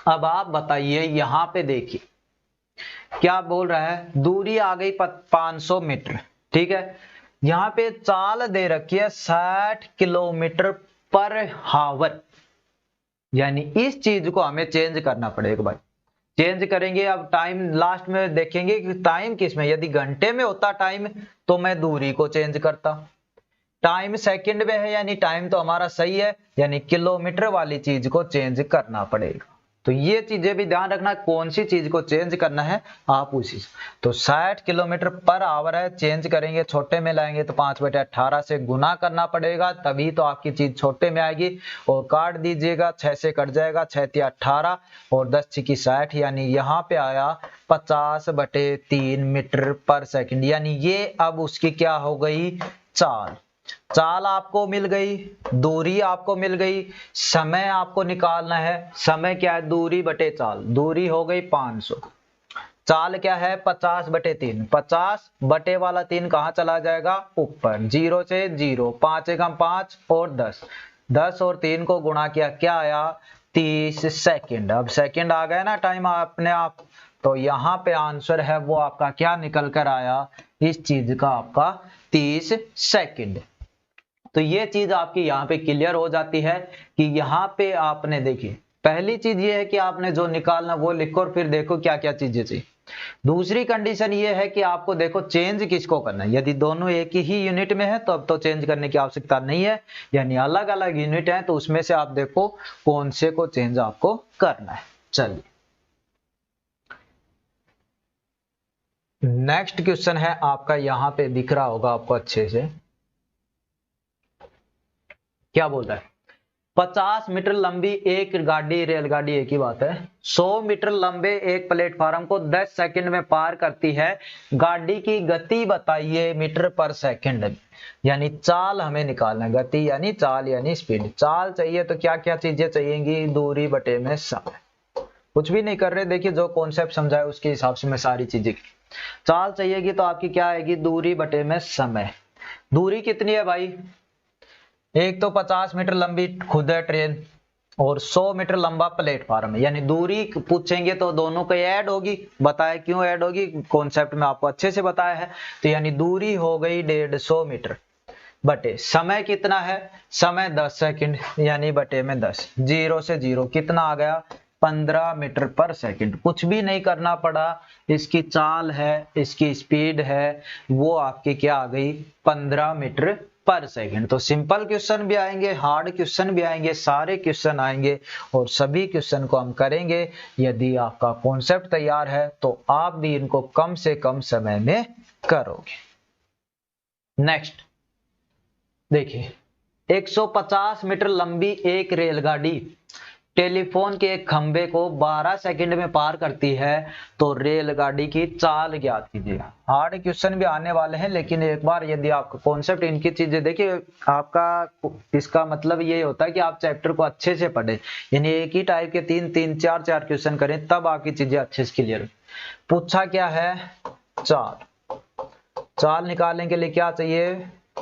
अब आप बताइए यहाँ पे देखिए क्या बोल रहा है, दूरी आ गई 500 मीटर, ठीक है, यहाँ पे चाल दे रखी है 60 किलोमीटर पर हावर, यानी इस चीज को हमें चेंज करना पड़ेगा भाई। चेंज करेंगे, अब टाइम लास्ट में देखेंगे कि टाइम किस में, यदि घंटे में होता टाइम तो मैं दूरी को चेंज करता, टाइम सेकंड में है यानी टाइम तो हमारा सही है, यानी किलोमीटर वाली चीज को चेंज करना पड़ेगा। तो ये चीजें भी ध्यान रखना, कौन सी चीज को चेंज करना है आप उसी। तो 60 किलोमीटर पर आवर है, चेंज करेंगे छोटे में लाएंगे तो 5/18 से गुना करना पड़ेगा, तभी तो आपकी चीज छोटे में आएगी। और काट दीजिएगा, 6 से कट जाएगा, 6×18 और 10×60, यानी यहाँ पे आया 50/3 मीटर पर सेकंड। यानी ये अब उसकी क्या हो गई, चाल। चाल आपको मिल गई, दूरी आपको मिल गई, समय आपको निकालना है। समय क्या है, दूरी बटे चाल। दूरी हो गई 500, चाल क्या है 50/3। 50 बटे वाला 3 कहाँ चला जाएगा, ऊपर। 0 से 0, 5 एकम 5 और 10, 10 और 3 को गुणा किया, क्या आया 30 सेकंड। अब सेकंड आ गया ना टाइम अपने आप, तो यहाँ पे आंसर है वो आपका क्या निकल कर आया, इस चीज का आपका 30 सेकंड। तो ये चीज आपकी यहाँ पे क्लियर हो जाती है कि यहाँ पे आपने देखिए, पहली चीज ये है कि आपने जो निकालना वो लिखो और फिर देखो क्या क्या चीजें चाहिए। दूसरी कंडीशन ये है कि आपको देखो चेंज किसको करना है। यदि दोनों एक ही यूनिट में है तो अब तो चेंज करने की आवश्यकता नहीं है, यानी अलग अलग यूनिट है तो उसमें से आप देखो कौन से को चेंज आपको करना है। चलिए नेक्स्ट क्वेश्चन है आपका, यहाँ पे दिख रहा होगा आपको अच्छे से, क्या बोल रहा है, 50 मीटर लंबी एक गाड़ी, रेलगाड़ी एक ही बात है, 100 मीटर लंबे एक प्लेटफार्म को 10 सेकंड में पार करती है। गाड़ी की गति बताइए मीटर पर सेकंड। यानी चाल हमें निकालना है, गति यानी चाल यानी स्पीड। चाल चाहिए तो क्या क्या चीजें चाहिएंगी, दूरी बटे में समय। कुछ भी नहीं कर रहे, देखिए जो कॉन्सेप्ट समझाए उसके हिसाब से मैं सारी चीजें। चाल चाहिएगी तो आपकी क्या आएगी, दूरी बटे में समय। दूरी कितनी है भाई, एक तो 50 मीटर लंबी खुद है ट्रेन और 100 मीटर लंबा प्लेटफार्म है, यानी दूरी पूछेंगे तो दोनों को ऐड होगी। बताया क्यों ऐड होगी, कॉन्सेप्ट में आपको अच्छे से बताया है। तो यानी दूरी हो गई 150 मीटर बटे समय कितना है, समय 10 सेकंड, यानी बटे में 10। 0 से 0 कितना आ गया, 15 मीटर पर सेकंड। कुछ भी नहीं करना पड़ा, इसकी चाल है, इसकी स्पीड है, वो आपकी क्या आ गई 15 मीटर पर सेकंड। तो सिंपल क्वेश्चन भी आएंगे, हार्ड क्वेश्चन भी आएंगे, सारे क्वेश्चन आएंगे और सभी क्वेश्चन को हम करेंगे। यदि आपका कॉन्सेप्ट तैयार है तो आप भी इनको कम से कम समय में करोगे। नेक्स्ट देखिए, 150 मीटर लंबी एक रेलगाड़ी टेलीफोन के एक खंबे को 12 सेकंड में पार करती है, तो रेलगाड़ी की चाल ज्ञात कीजिए। हार्ड क्वेश्चन भी आने वाले हैं, लेकिन एक बार यदि आपको कॉन्सेप्ट इनकी चीजें देखिए, आपका इसका मतलब ये होता है कि आप चैप्टर को अच्छे से पढ़े, यानी एक ही टाइप के 3-3, 4-4 क्वेश्चन करें, तब आपकी चीजें अच्छे से क्लियर। पूछा क्या है, चाल। चाल निकालने के लिए क्या चाहिए,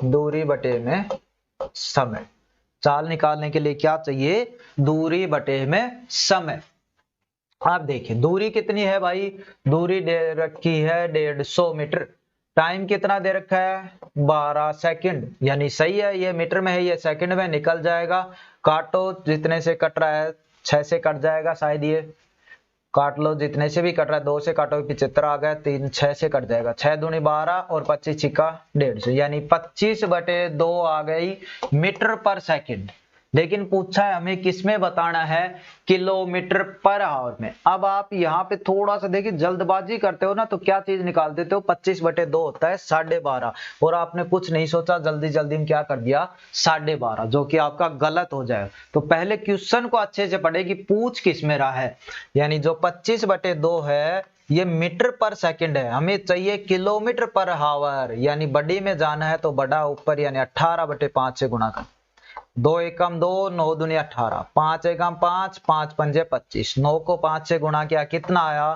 दूरी बटे में समय। चाल निकालने के लिए क्या चाहिए, दूरी बटे में समय। आप देखिए दूरी कितनी है भाई, दूरी दे रखी है 150 मीटर। टाइम कितना दे रखा है 12 सेकंड, यानी सही है, ये मीटर में है, ये सेकंड में निकल जाएगा। काटो, जितने से कट रहा है 6 से कट जाएगा शायद, ये काट लो, जितने से भी कट रहा है, 2 से काटो 75 आ गया, 3 6 से कट जाएगा, 6 दूनी 12 और 25 छिक्का 150, यानी 25/2 आ गई मीटर पर सेकंड। लेकिन पूछा है हमें किसमें बताना है, किलोमीटर पर आवर में। अब आप यहाँ पे थोड़ा सा देखिए, जल्दबाजी करते हो ना तो क्या चीज निकाल देते हो, 25/2 होता है 12.5, और आपने कुछ नहीं सोचा, जल्दी जल्दी में क्या कर दिया 12.5, जो कि आपका गलत हो जाए। तो पहले क्वेश्चन को अच्छे से पढ़े कि पूछ किस में रहा है, यानी जो 25/2 है ये मीटर पर सेकंड है, हमें चाहिए किलोमीटर पर आवर, यानी बड़ी में जाना है तो बड़ा ऊपर, यानी 18/5 से गुणा कर। 2 एकम 2, 9 दूनी 18, 5 एकम 5, 5 पंजे 25, 9 को 5 से गुणा किया, कितना आया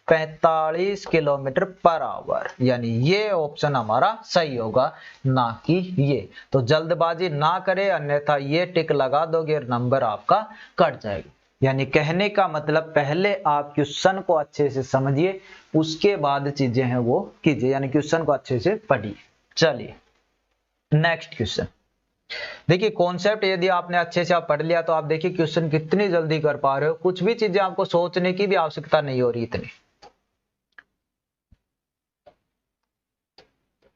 45 किलोमीटर पर आवर, यानी ये ऑप्शन हमारा सही होगा, ना कि ये। तो जल्दबाजी ना करें, अन्यथा ये टिक लगा दोगे नंबर आपका कट जाएगा। यानी कहने का मतलब पहले आप क्वेश्चन को अच्छे से समझिए, उसके बाद चीजें हैं वो कीजिए, यानी क्वेश्चन को अच्छे से पढ़िए। चलिए नेक्स्ट क्वेश्चन देखिए, कॉन्सेप्ट यदि आपने अच्छे से आप पढ़ लिया तो आप देखिए क्वेश्चन कितनी जल्दी कर पा रहे हो, कुछ भी चीजें आपको सोचने की भी आवश्यकता नहीं हो रही इतनी।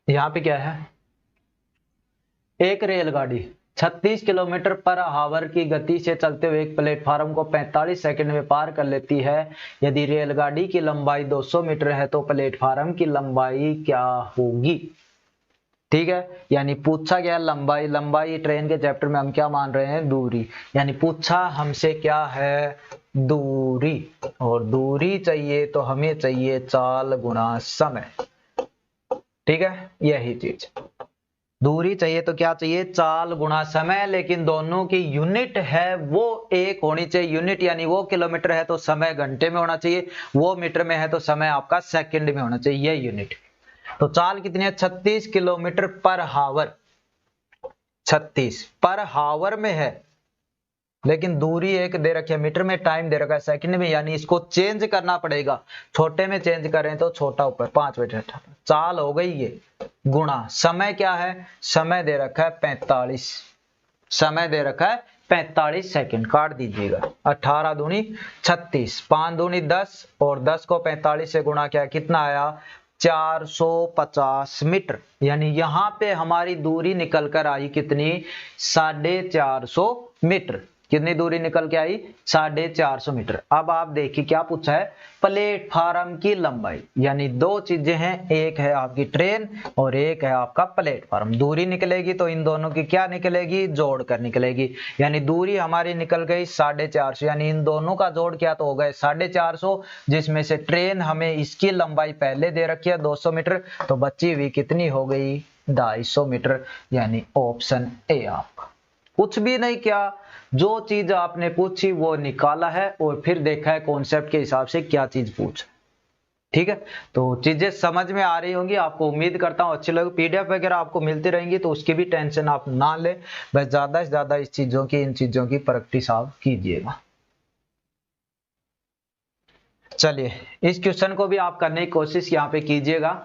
यहाँ पे क्या है, एक रेलगाड़ी 36 किलोमीटर पर आवर की गति से चलते हुए एक प्लेटफार्म को 45 सेकंड में पार कर लेती है। यदि रेलगाड़ी की लंबाई 200 मीटर है तो प्लेटफार्म की लंबाई क्या होगी? ठीक है, यानी पूछा गया लंबाई। लंबाई ट्रेन के चैप्टर में हम क्या मान रहे हैं? दूरी। यानी पूछा हमसे क्या है? दूरी। और दूरी चाहिए तो हमें चाहिए चाल गुणा समय। ठीक है, यही चीज। दूरी चाहिए तो क्या चाहिए? चाल गुणा समय। लेकिन दोनों की यूनिट है वो एक होनी चाहिए। यूनिट यानी वो किलोमीटर है तो समय घंटे में होना चाहिए, वो मीटर में है तो समय आपका सेकंड में होना चाहिए, ये यूनिट। तो चाल कितनी है? 36 किलोमीटर पर हावर। 36 पर हावर में है, लेकिन दूरी एक दे रखी है मीटर में, टाइम दे रखा है सेकंड में, यानी इसको चेंज करना पड़ेगा। छोटे में चेंज करें तो छोटा ऊपर 5 बटे 18 चाल हो गई ये। गुणा समय क्या है? समय दे रखा है 45। समय दे रखा है 45 सेकंड। काट दीजिएगा। 18 दूनी 36, 5 दूनी 10 और 10 को 45 से गुणा किया, कितना आया? 450 मीटर। यानी यहां पे हमारी दूरी निकल कर आई कितनी? 450 मीटर। कितनी दूरी निकल के आई? 450 मीटर। अब आप देखिए क्या पूछा है? प्लेटफार्म की लंबाई। यानी दो चीजें हैं, एक है आपकी ट्रेन और एक है आपका प्लेटफार्म। दूरी निकलेगी तो इन दोनों की क्या निकलेगी? जोड़कर निकलेगी। यानी दूरी हमारी निकल गई 450, यानी इन दोनों का जोड़ किया तो हो गए 450, जिसमें से ट्रेन हमें इसकी लंबाई पहले दे रखी है 200 मीटर, तो बची हुई कितनी हो गई? 250 मीटर। यानी ऑप्शन ए आपका। कुछ भी नहीं किया, जो चीज आपने पूछी वो निकाला है और फिर देखा है कॉन्सेप्ट के हिसाब से क्या चीज पूछा। ठीक है, तो चीजें समझ में आ रही होंगी आपको, उम्मीद करता हूं अच्छी लगे। पीडीएफ वगैरह आपको मिलती रहेंगी तो उसकी भी टेंशन आप ना ले, बस ज्यादा से ज्यादा इन चीजों की प्रैक्टिस आप कीजिएगा। चलिए, इस क्वेश्चन को भी आप करने की कोशिश यहाँ पे कीजिएगा।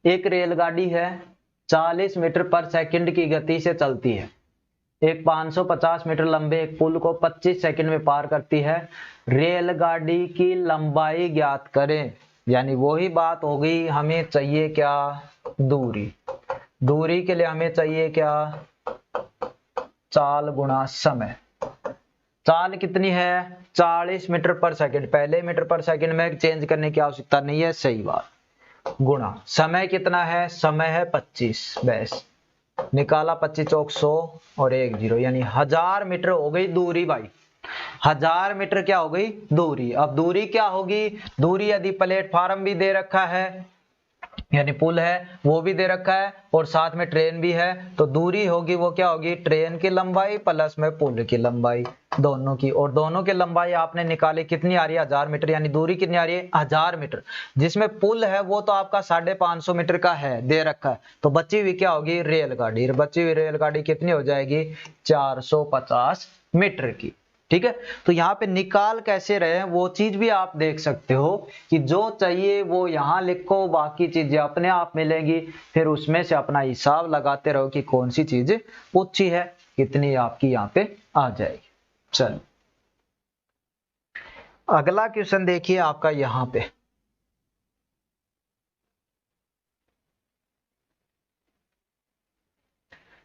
एक रेलगाड़ी है, 40 मीटर पर सेकंड की गति से चलती है। एक 550 मीटर लंबे एक पुल को 25 सेकंड में पार करती है। रेलगाड़ी की लंबाई ज्ञात करें। यानी वही बात हो गई, हमें चाहिए क्या? दूरी। दूरी के लिए हमें चाहिए क्या? चाल गुणा समय। चाल कितनी है? 40 मीटर पर सेकंड। पहले मीटर पर सेकंड में चेंज करने की आवश्यकता नहीं है, सही बात। गुणा समय कितना है? समय है 25। बस निकाला, 25 चौक 100 और 1 0, यानी 1000 मीटर हो गई दूरी भाई। 1000 मीटर क्या हो गई? दूरी। अब दूरी क्या होगी? दूरी यदि प्लेटफार्म भी दे रखा है, यानी पुल है वो भी दे रखा है और साथ में ट्रेन भी है, तो दूरी होगी वो क्या होगी? ट्रेन की लंबाई प्लस में पुल की लंबाई, दोनों की। और दोनों की लंबाई आपने निकाली, कितनी आ रही है? 1000 मीटर। यानी दूरी कितनी आ रही है? 1000 मीटर। जिसमें पुल है वो तो आपका 550 मीटर का है, दे रखा है, तो बची हुई क्या होगी? रेलगाड़ी। बची हुई रेलगाड़ी कितनी हो जाएगी? 450 मीटर की। ठीक है, तो यहाँ पे निकाल कैसे रहे हैं वो चीज भी आप देख सकते हो कि जो चाहिए वो यहाँ लिखो, बाकी चीजें अपने आप मिलेंगी, फिर उसमें से अपना हिसाब लगाते रहो कि कौन सी चीज पूछी है, कितनी आपकी यहाँ पे आ जाएगी। चलो अगला क्वेश्चन देखिए आपका यहाँ पे।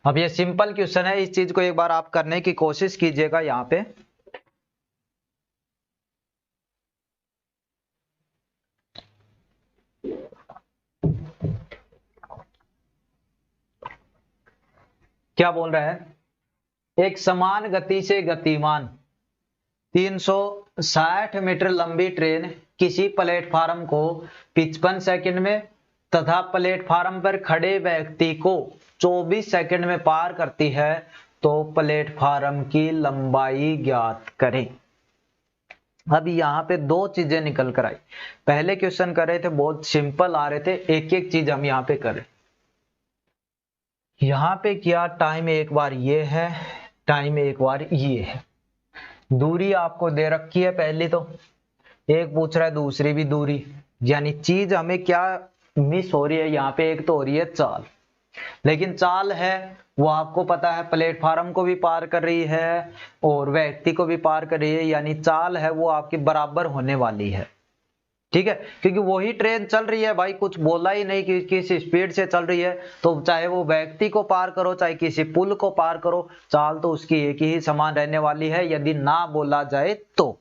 अब ये सिंपल क्वेश्चन है, इस चीज को एक बार आप करने की कोशिश कीजिएगा। यहाँ पे क्या बोल रहा है? एक समान गति से गतिमान 360 मीटर लंबी ट्रेन किसी प्लेटफार्म को 55 सेकंड में तथा प्लेटफार्म पर खड़े व्यक्ति को 24 सेकंड में पार करती है, तो प्लेटफार्म की लंबाई ज्ञात करें। अब यहाँ पे दो चीजें निकल कर आई। पहले क्वेश्चन कर रहे थे बहुत सिंपल आ रहे थे, एक एक चीज हम यहाँ पे करें। यहाँ पे क्या? टाइम एक बार ये है, टाइम एक बार ये है। दूरी आपको दे रखी है पहली, तो एक पूछ रहा है दूसरी भी दूरी। यानी चीज हमें क्या मिस हो रही है यहाँ पे? एक तो हो रही है चाल, लेकिन चाल है वो आपको पता है प्लेटफार्म को भी पार कर रही है और व्यक्ति को भी पार कर रही है, यानी चाल है वो आपकी बराबर होने वाली है। ठीक है, क्योंकि वही ट्रेन चल रही है भाई, कुछ बोला ही नहीं कि किस स्पीड से चल रही है, तो चाहे वो व्यक्ति को पार करो चाहे किसी पुल को पार करो, चाल तो उसकी एक ही समान रहने वाली है यदि ना बोला जाए तो।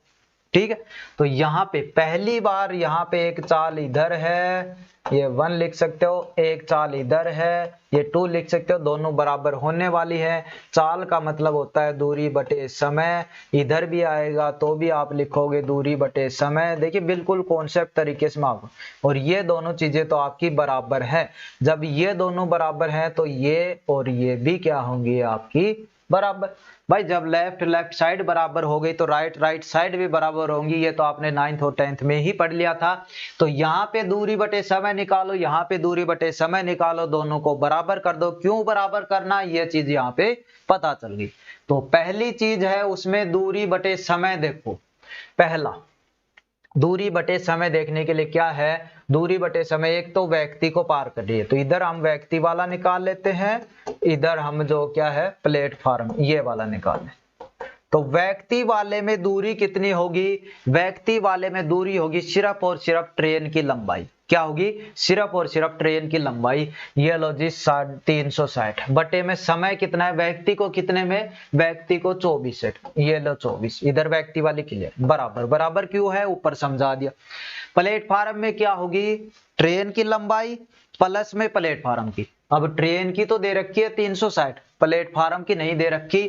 ठीक है, तो यहाँ पे पहली बार यहाँ पे एक चाल इधर है, ये 1 लिख सकते हो, एक चाल इधर है, ये 2 लिख सकते हो, दोनों बराबर होने वाली है। चाल का मतलब होता है दूरी बटे समय, इधर भी आएगा तो भी आप लिखोगे दूरी बटे समय। देखिए बिल्कुल कॉन्सेप्ट तरीके से आप, और ये दोनों चीजें तो आपकी बराबर है। जब ये दोनों बराबर हैं तो ये और ये भी क्या होंगी आपकी बराबर। भाई जब लेफ्ट साइड बराबर हो गई तो राइट साइड भी बराबर होंगी, ये तो आपने 9th और 10th में ही पढ़ लिया था। तो यहाँ पे दूरी बटे समय निकालो, यहाँ पे दूरी बटे समय निकालो, दोनों को बराबर कर दो। क्यों बराबर करना, ये चीज यहाँ पे पता चल गई। तो पहली चीज है उसमें दूरी बटे समय। देखो पहला दूरी बटे समय देखने के लिए क्या है, दूरी बटे समय, एक तो व्यक्ति को पार कर रही है, तो इधर हम व्यक्ति वाला निकाल लेते हैं, इधर हम जो क्या है प्लेटफॉर्म ये वाला निकाल लें। तो व्यक्ति वाले में दूरी कितनी होगी, व्यक्ति वाले में दूरी होगी सिर्फ और सिर्फ ट्रेन की लंबाई। क्या होगी, सिर्फ और सिर्फ ट्रेन की लंबाई। ये लो जी 360 बटे में समय कितना है, व्यक्ति को कितने में, व्यक्ति को 24 सेट, ये लो 24, इधर व्यक्ति वाली क्लियर, बराबर बराबर क्यों है ऊपर समझा दिया। प्लेटफार्म में क्या होगी, ट्रेन की लंबाई प्लस में प्लेटफार्म की। अब ट्रेन की तो दे रखी है 360, प्लेटफार्म की नहीं दे रखी।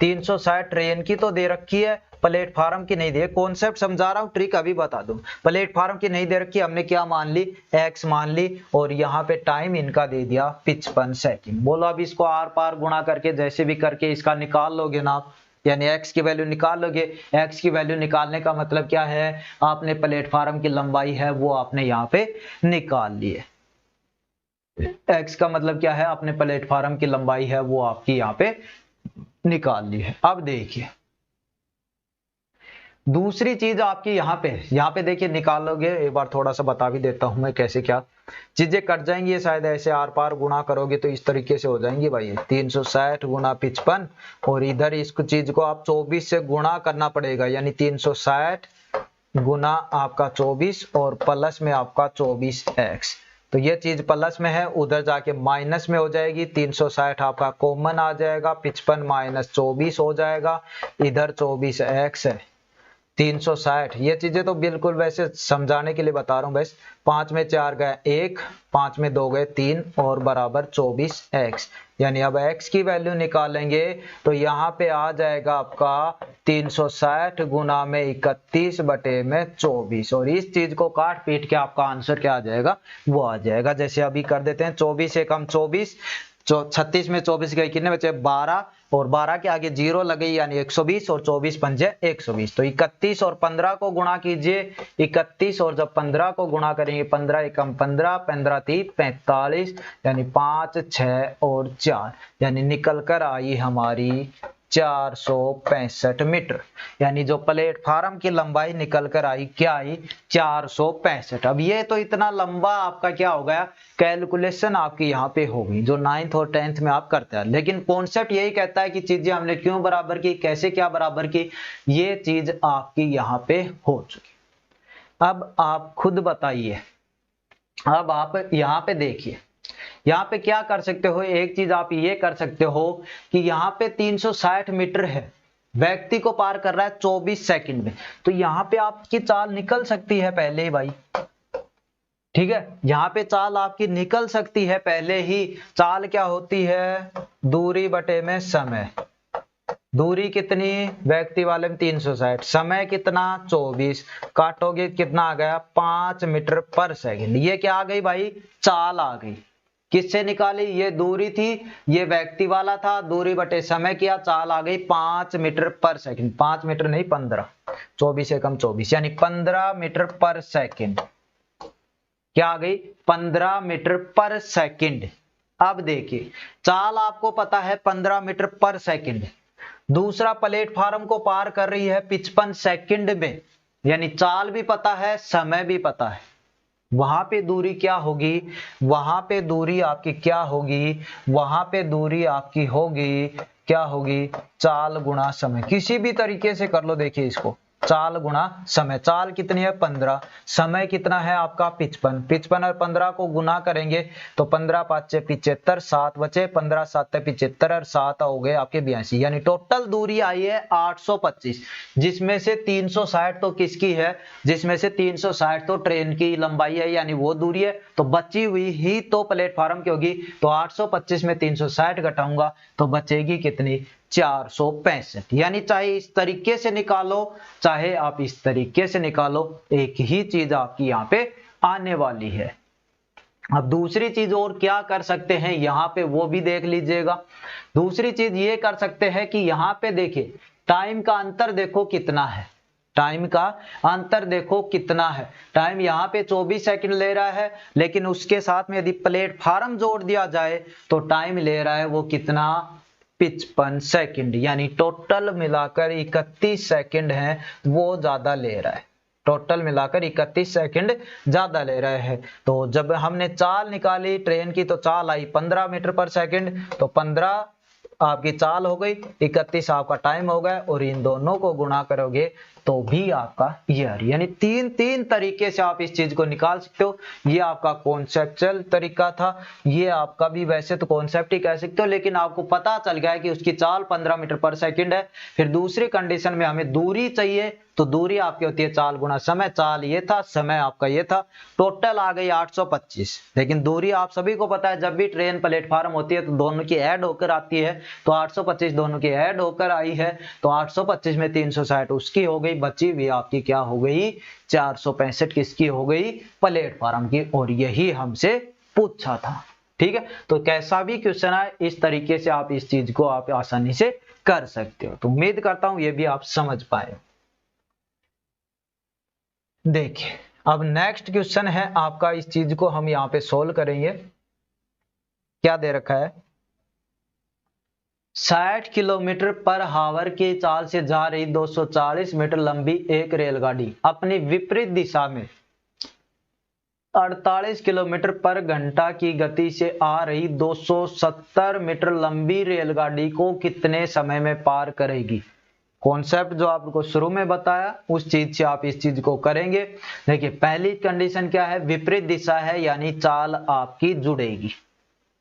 360 ट्रेन की तो दे रखी है, प्लेटफार्म की नहीं दे। कॉन्सेप्ट समझा रहा हूं, ट्रिक अभी बता दूं। प्लेटफार्म की नहीं दे रखी, हमने क्या मान ली, x मान ली, और यहाँ पे टाइम इनका दे दिया 55 सेकंड। बोलो अब इसको आर पार गुणा करके जैसे भी करके इसका निकाल लोगे ना आप, यानी x की वैल्यू निकाल लोगे। x की वैल्यू निकालने का मतलब क्या है, आपने प्लेटफार्म की लंबाई है वो आपने यहाँ पे निकाल ली है। x का मतलब क्या है, आपने प्लेटफार्म की लंबाई है वो आपकी यहाँ पे निकाल ली है। अब देखिए दूसरी चीज आपकी यहाँ पे देखिए निकालोगे, एक बार थोड़ा सा बता भी देता हूं मैं कैसे क्या चीजें कट जाएंगी। शायद ऐसे आर पार गुणा करोगे तो इस तरीके से हो जाएंगी भाई, 360 गुणा 55, और इधर इसको चीज को आप 24 से गुणा करना पड़ेगा, यानी 360 गुना आपका 24 और प्लस में आपका 24x। तो ये चीज प्लस में है, उधर जाके माइनस में हो जाएगी। 360 आपका कॉमन आ जाएगा, 55 माइनस 24 हो जाएगा, इधर 24x है। 360 ये चीजें तो बिल्कुल वैसे समझाने के लिए बता रहा हूं बस। 5 में 4 गए 1, 5 में 2 गए 3 और बराबर 24x। यानी अब x की वैल्यू निकालेंगे तो यहाँ पे आ जाएगा आपका 360 गुना में 31 बटे में 24, और इस चीज को काट पीट के आपका आंसर क्या आ जाएगा, वो आ जाएगा। जैसे अभी कर देते हैं, 24 से कम 24, 36 में 24 गए कितने बचे 12, और 12 के आगे 0 लगे यानी 120, और 24 पंजे 120। तो 31 और 15 को गुणा कीजिए, 31 और जब 15 को गुणा करेंगे 15 एकम 15, 15 3 45, यानी 5 6 और 4, यानी निकल कर आई हमारी 465 मीटर। यानी जो प्लेटफार्म की लंबाई निकल कर आई क्या आई, 465। अब ये तो इतना लंबा आपका क्या हो गया, कैलकुलेशन आपकी यहाँ पे होगी जो 9th और 10th में आप करते हैं। लेकिन कॉन्सेप्ट यही कहता है कि चीजें हमने क्यों बराबर की, कैसे क्या बराबर की, ये चीज आपकी यहाँ पे हो चुकी। अब आप खुद बताइए, अब आप यहाँ पे देखिए, यहाँ पे क्या कर सकते हो, एक चीज आप ये कर सकते हो कि यहाँ पे 360 मीटर है, व्यक्ति को पार कर रहा है 24 सेकंड में, तो यहाँ पे आपकी चाल निकल सकती है पहले ही भाई। ठीक है, यहाँ पे चाल आपकी निकल सकती है पहले ही। चाल क्या होती है, दूरी बटे में समय। दूरी कितनी, व्यक्ति वाले में 360, समय कितना 24, काटोगे कितना आ गया 5 मीटर पर सेकंड। ये क्या आ गई भाई, चाल आ गई। किससे निकाली, ये दूरी थी, ये व्यक्ति वाला था, दूरी बटे समय किया, चाल आ गई 5 मीटर पर सेकंड। 5 मीटर नहीं 15, 24 से कम 24, यानी 15 मीटर पर सेकंड। क्या आ गई, 15 मीटर पर सेकंड। अब देखिए चाल आपको पता है 15 मीटर पर सेकंड, दूसरा प्लेटफार्म को पार कर रही है 55 सेकंड में, यानी चाल भी पता है समय भी पता है। वहां पे दूरी क्या होगी, वहां पे दूरी आपकी क्या होगी, वहां पे दूरी आपकी होगी क्या होगी, चाल गुणा समय। किसी भी तरीके से कर लो, देखिए इसको चाल गुणा समय। चाल कितनी है 15, समय कितना है आपका 55। 55 और 15 को गुना करेंगे तो 15 5 75, 7 बचे, 15 7 75 और 7 हो गए आपके 82, यानी टोटल दूरी आई है 825, जिसमें से 360 तो किसकी है, जिसमें से 360 तो ट्रेन की लंबाई है, यानी वो दूरी है। तो बची हुई ही तो प्लेटफार्म की होगी। तो 825 में 360 घटाऊंगा तो बचेगी कितनी, 465। यानी चाहे इस तरीके से निकालो चाहे आप इस तरीके से निकालो, एक ही चीज आपकी यहाँ पे आने वाली है। अब दूसरी चीज और क्या कर सकते हैं यहाँ पे वो भी देख लीजिएगा। दूसरी चीज ये कर सकते हैं कि यहाँ पे देखिए टाइम का अंतर देखो कितना है, टाइम का अंतर देखो कितना है। टाइम यहाँ पे 24 सेकंड ले रहा है, लेकिन उसके साथ में यदि प्लेटफार्म जोड़ दिया जाए तो टाइम ले रहा है वो कितना, 55 सेकंड, यानी टोटल मिलाकर 31 सेकंड है वो ज्यादा ले रहा है। टोटल मिलाकर 31 सेकंड ज्यादा ले रहे हैं। तो जब हमने चाल निकाली ट्रेन की तो चाल आई 15 मीटर पर सेकंड, तो 15 आपकी चाल हो गई, 31 आपका टाइम हो गया, और इन दोनों को गुणा करोगे तो भी आपका ईयर, यानी तीन तरीके से आप इस चीज को निकाल सकते हो। ये आपका कॉन्सेप्चुअल तरीका था, ये आपका भी वैसे तो कॉन्सेप्ट ही कह सकते हो, लेकिन आपको पता चल गया है कि उसकी चाल 15 मीटर पर सेकंड है। फिर दूसरी कंडीशन में हमें दूरी चाहिए, तो दूरी आपकी होती है चाल गुणा समय। चाल ये था, समय आपका ये था, टोटल आ गई 825। लेकिन दूरी आप सभी को पता है जब भी ट्रेन प्लेटफार्म होती है तो दोनों की ऐड होकर आती है, तो 825 दोनों की ऐड होकर आई है, तो 825 में 360 उसकी हो गई, बची हुई आपकी क्या हो गई, 465 किसकी हो गई, प्लेटफार्म की। और यही हमसे पूछा था। ठीक है, तो कैसा भी क्वेश्चन आए इस तरीके से आप इस चीज को आप आसानी से कर सकते हो। तो उम्मीद करता हूं ये भी आप समझ पाए। देखिए अब नेक्स्ट क्वेश्चन है आपका, इस चीज को हम यहां पे सोल्व करेंगे। क्या दे रखा है, 60 किलोमीटर पर हावर की चाल से जा रही 240 मीटर लंबी एक रेलगाड़ी अपनी विपरीत दिशा में 48 किलोमीटर पर घंटा की गति से आ रही 270 मीटर लंबी रेलगाड़ी को कितने समय में पार करेगी। कॉन्सेप्ट जो आपको शुरू में बताया उस चीज से आप इस चीज को करेंगे। देखिए पहली कंडीशन क्या है, विपरीत दिशा है, यानी चाल आपकी जुड़ेगी।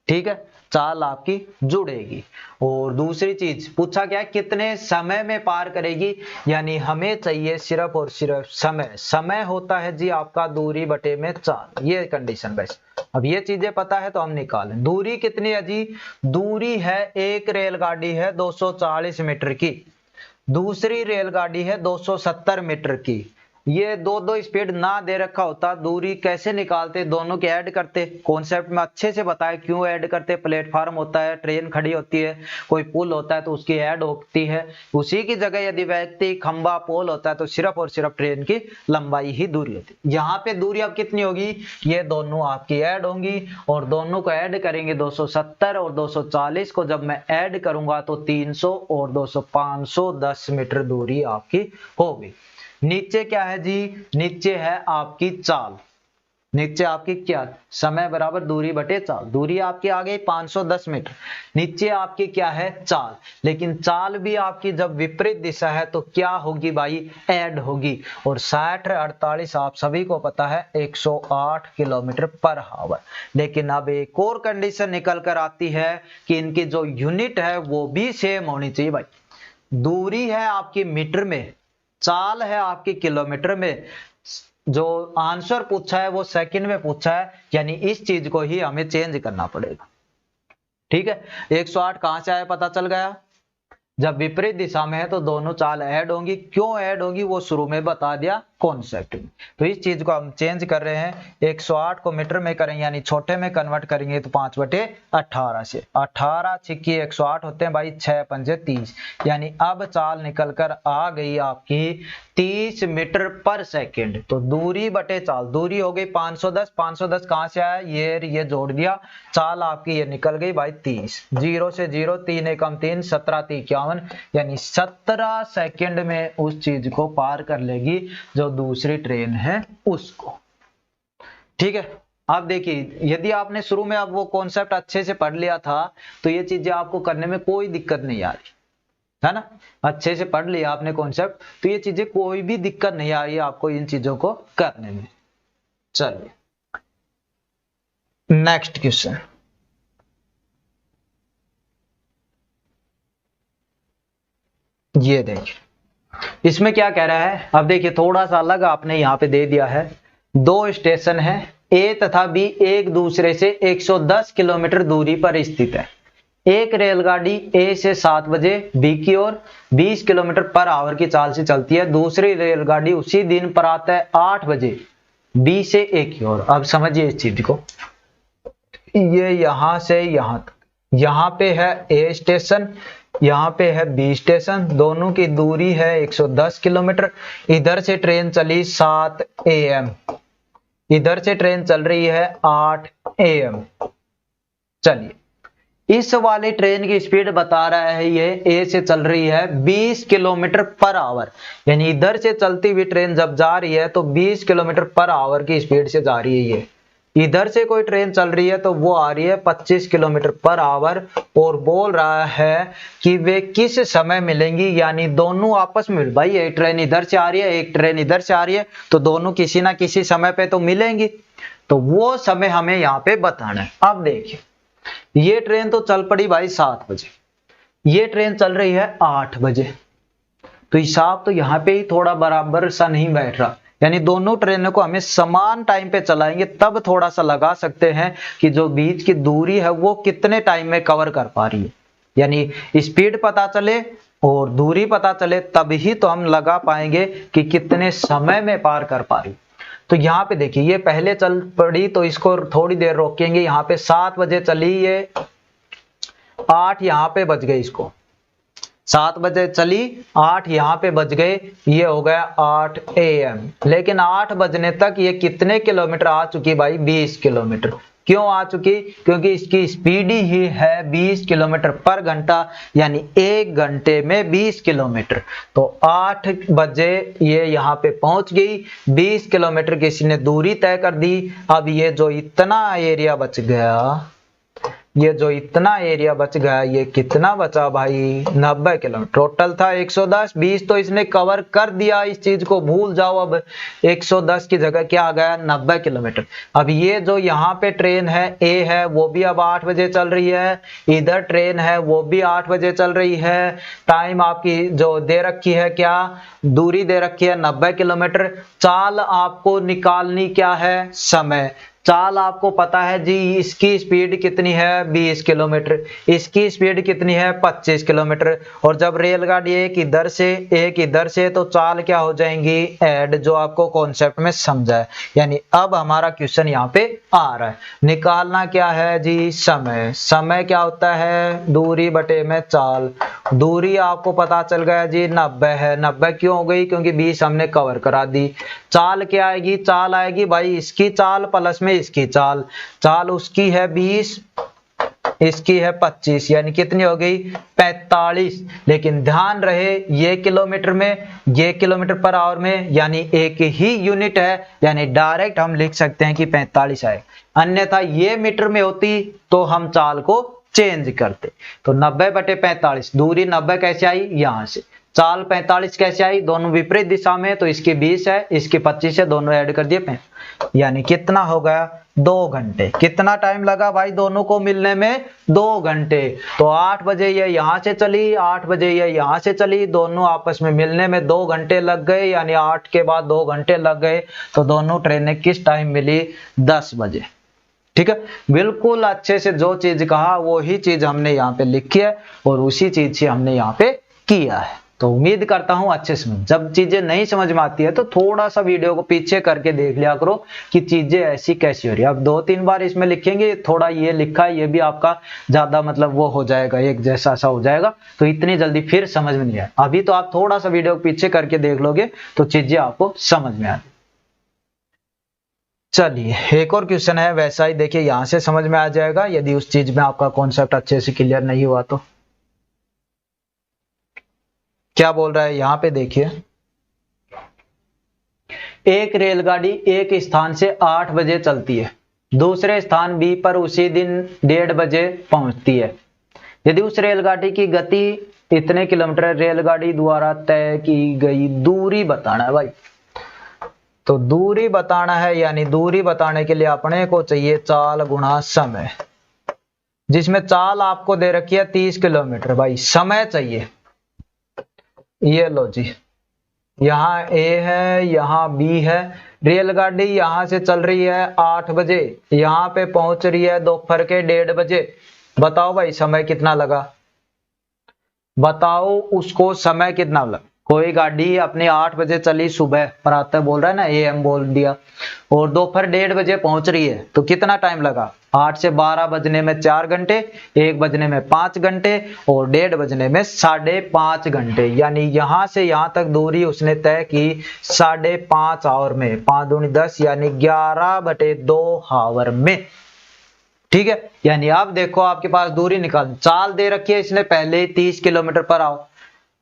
ठीक है, चाल आपकी जुड़ेगी। और दूसरी चीज पूछा क्या, कितने समय में पार करेगी, यानी हमें चाहिए सिर्फ और सिर्फ समय। समय होता है जी आपका दूरी बटे में चाल, ये कंडीशन बेस। अब ये चीजें पता है तो हम निकालें। दूरी कितनी है जी, दूरी है, एक रेलगाड़ी है 240 मीटर की, दूसरी रेलगाड़ी है 270 मीटर की। ये दो स्पीड ना दे रखा होता, दूरी कैसे निकालते, दोनों के ऐड करते। कॉन्सेप्ट में अच्छे से बताया क्यों ऐड करते। प्लेटफार्म होता है, ट्रेन खड़ी होती है, कोई पुल होता है तो उसकी ऐड होती है। उसी की जगह यदि व्यक्ति, खंबा, पोल होता है तो सिर्फ और सिर्फ ट्रेन की लंबाई ही दूरी होती है। यहाँ पे दूरी अब कितनी होगी, ये दोनों आपकी ऐड होंगी, और दोनों को ऐड करेंगे 270 और 240 को जब मैं ऐड करूंगा तो 300 और 200 510 मीटर दूरी आपकी होगी। नीचे क्या है जी, नीचे है आपकी चाल, नीचे आपकी क्या, समय बराबर दूरी बटे चाल। दूरी आपकी आ गई 510 मीटर, नीचे आपकी क्या है, चाल। लेकिन चाल भी आपकी जब विपरीत दिशा है तो क्या होगी भाई, ऐड होगी। और 60 48 आप सभी को पता है 108 किलोमीटर पर हावर। लेकिन अब एक और कंडीशन निकल कर आती है कि इनकी जो यूनिट है वो भी सेम होनी चाहिए भाई। दूरी है आपकी मीटर में, चाल है आपकी किलोमीटर में, जो आंसर पूछा है वो सेकंड में पूछा है, यानी इस चीज को ही हमें चेंज करना पड़ेगा। ठीक है, 108 कहां से आया पता चल गया, जब विपरीत दिशा में है तो दोनों चाल ऐड होंगी। क्यों ऐड होगी वो शुरू में बता दिया कॉन्सेप्ट में। तो इस चीज को हम चेंज कर रहे हैं, 108 को मीटर में करेंगे यानी छोटे में कन्वर्ट करेंगे तो 5/18 से 18 छिक्की 108 होते हैं भाई, 6 पंजे 30, यानी अब चाल निकलकर आ गई आपकी 30 मीटर पर सेकंड। तो दूरी बटे चाल, दूरी हो गई 510, 510 कहां से आया, ये जोड़ दिया, चाल आपकी ये निकल गई भाई 30, 0 से 0, 3 एकम 3, 17 3 51, यानी 17 सेकंड में उस चीज को पार कर लेगी जो दूसरी ट्रेन है उसको। ठीक है, अब देखिए यदि आपने शुरू में अब वो कॉन्सेप्ट अच्छे से पढ़ लिया था तो ये चीजें आपको करने में कोई दिक्कत नहीं आ रही। है ना। अच्छे से पढ़ लिया आपने कॉन्सेप्ट, तो ये चीजें कोई भी दिक्कत नहीं आ रही है आपको इन चीजों को करने में। चलिए नेक्स्ट क्वेश्चन, ये देखिए इसमें क्या कह रहा है। अब देखिए थोड़ा सा अलग आपने यहाँ पे दे दिया है। दो स्टेशन है ए तथा बी एक दूसरे से 110 किलोमीटर दूरी पर स्थित है। एक रेलगाड़ी ए से 7 बजे बी की ओर 20 किलोमीटर पर आवर की चाल से चलती है। दूसरी रेलगाड़ी उसी दिन प्रातः 8 बजे बी से ए की ओर। अब समझिए इस चीज को, ये यहां से यहां तक, यहां पे है ए स्टेशन, यहाँ पे है बी स्टेशन, दोनों की दूरी है 110 किलोमीटर। इधर से ट्रेन चली 7 AM, इधर से ट्रेन चल रही है 8 AM। चलिए इस वाली ट्रेन की स्पीड बता रहा है ये ए से चल रही है 20 किलोमीटर पर आवर, यानी इधर से चलती हुई ट्रेन जब जा रही है तो 20 किलोमीटर पर आवर की स्पीड से जा रही है ये। इधर से कोई ट्रेन चल रही है तो वो आ रही है 25 किलोमीटर पर आवर, और बोल रहा है कि वे किस समय मिलेंगी, यानी दोनों आपस में, भाई एक ट्रेन इधर से आ रही है एक ट्रेन इधर से आ रही है तो दोनों किसी ना किसी समय पे तो मिलेंगी, तो वो समय हमें यहाँ पे बताना है। अब देखिए ये ट्रेन तो चल पड़ी भाई 7 बजे, ये ट्रेन चल रही है 8 बजे, तो हिसाब तो यहाँ पे ही थोड़ा बराबर सा नहीं बैठ रहा, यानी दोनों ट्रेनों को हमें समान टाइम पे चलाएंगे तब थोड़ा सा लगा सकते हैं कि जो बीच की दूरी है वो कितने टाइम में कवर कर पा रही है, यानी स्पीड पता चले और दूरी पता चले तब ही तो हम लगा पाएंगे कि कितने समय में पार कर पा रही। तो यहाँ पे देखिए ये पहले चल पड़ी तो इसको थोड़ी देर रोकेंगे, यहाँ पे 7 बजे चली, ये 8 यहाँ पे बज गए, इसको 7 बजे चली 8 यहाँ पे बज गए, ये हो गया 8 AM। लेकिन 8 बजने तक ये कितने किलोमीटर आ चुकी भाई, 20 किलोमीटर। क्यों आ चुकी, क्योंकि इसकी स्पीड ही है 20 किलोमीटर पर घंटा, यानी 1 घंटे में 20 किलोमीटर। तो 8 बजे ये यहाँ पे पहुंच गई, 20 किलोमीटर की इसने दूरी तय कर दी। अब ये जो इतना एरिया बच गया, ये जो इतना एरिया बच गया, ये कितना बचा भाई, 90 किलोमीटर। टोटल था 110, 20 तो इसने कवर कर दिया, इस चीज को भूल जाओ। अब 110 की जगह क्या आ गया, 90 किलोमीटर। अब ये जो यहाँ पे ट्रेन है ए है वो भी अब 8 बजे चल रही है, इधर ट्रेन है वो भी 8 बजे चल रही है। टाइम आपकी जो दे रखी है, क्या दूरी दे रखी है, 90 किलोमीटर। चाल आपको निकालनी क्या है, समय। चाल आपको पता है जी, इसकी स्पीड कितनी है 20 किलोमीटर, इसकी स्पीड कितनी है 25 किलोमीटर, और जब रेलगाड़ी एक इधर से तो चाल क्या हो जाएंगी, ऐड, जो आपको कॉन्सेप्ट में समझा है। यानी अब हमारा क्वेश्चन यहाँ पे आ रहा है, निकालना क्या है जी, समय। समय क्या होता है, दूरी बटे में चाल। दूरी आपको पता चल गया जी 90 है, 90 क्यों हो गई, क्योंकि 20 हमने कवर करा दी। चाल क्या आएगी, चाल आएगी भाई इसकी चाल प्लस में इसकी चाल। चाल उसकी है 20, इसकी है 25, यानी कितनी हो गई 45। लेकिन ध्यान रहे ये किलोमीटर में, ये किलोमीटर पर आवर में, यानी एक ही यूनिट है, यानी डायरेक्ट हम लिख सकते हैं कि 45 आए। अन्यथा ये मीटर में होती तो हम चाल को चेंज करते। तो 90 बटे 45, दूरी 90 कैसे आई, यहां से। चाल 45 कैसे आई, दोनों विपरीत दिशा में, तो इसकी 20 है इसकी 25 है, दोनों ऐड कर दिए 5, यानी कितना हो गया 2 घंटे। कितना टाइम लगा भाई दोनों को मिलने में, 2 घंटे। तो 8 बजे ये यहां से चली, 8 बजे ये यहां से चली, दोनों आपस में मिलने में 2 घंटे लग गए, यानी 8 के बाद 2 घंटे लग गए। तो दोनों ट्रेनें किस टाइम मिली, 10 बजे। ठीक है, बिल्कुल अच्छे से जो चीज कहा वो ही चीज हमने यहाँ पे लिखी है और उसी चीज से हमने यहाँ पे किया है। तो उम्मीद करता हूं अच्छे से। जब चीजें नहीं समझ में आती है तो थोड़ा सा वीडियो को पीछे करके देख लिया करो कि चीजें ऐसी कैसी हो रही है। अब 2-3 बार इसमें लिखेंगे, थोड़ा ये लिखा है ये भी आपका ज्यादा मतलब वो हो जाएगा, एक जैसा सा हो जाएगा, तो इतनी जल्दी फिर समझ में नहीं आए। अभी तो आप थोड़ा सा वीडियो को पीछे करके देख लोगे तो चीजें आपको समझ में आएगी। चलिए एक और क्वेश्चन है, वैसा ही देखिए, यहां से समझ में आ जाएगा यदि उस चीज में आपका कॉन्सेप्ट अच्छे से क्लियर नहीं हुआ तो। क्या बोल रहा है यहां पे देखिए, एक रेलगाड़ी एक स्थान से 8 बजे चलती है, दूसरे स्थान बी पर उसी दिन 1:30 बजे पहुंचती है। यदि उस रेलगाड़ी की गति इतने किलोमीटर रेलगाड़ी द्वारा तय की गई दूरी बताना है भाई। तो दूरी बताना है, यानी दूरी बताने के लिए अपने को चाहिए चाल गुणा समय, जिसमें चाल आपको दे रखी है 30 किलोमीटर भाई, समय चाहिए। ये लो जी, यहाँ ए है, यहाँ बी है, रेलगाड़ी यहाँ से चल रही है 8 बजे, यहाँ पे पहुंच रही है दोपहर के 1:30 बजे। बताओ भाई समय कितना लगा, बताओ उसको समय कितना लगा। कोई गाड़ी अपने 8 बजे चली सुबह, प्रातः बोल रहा है ना, AM बोल दिया, और दोपहर 1:30 बजे पहुंच रही है, तो कितना टाइम लगा? 8 से 12 बजने में 4 घंटे, 1 बजने में 5 घंटे और 1:30 बजने में 5.5 घंटे। यानी यहां से यहां तक दूरी उसने तय की 5.5 आवर में, 5 दूनी 10, यानी 11/2 आवर में। ठीक है, यानी आप देखो आपके पास दूरी निकाल, चाल दे रखी है इसने पहले 30 किलोमीटर पर आओ,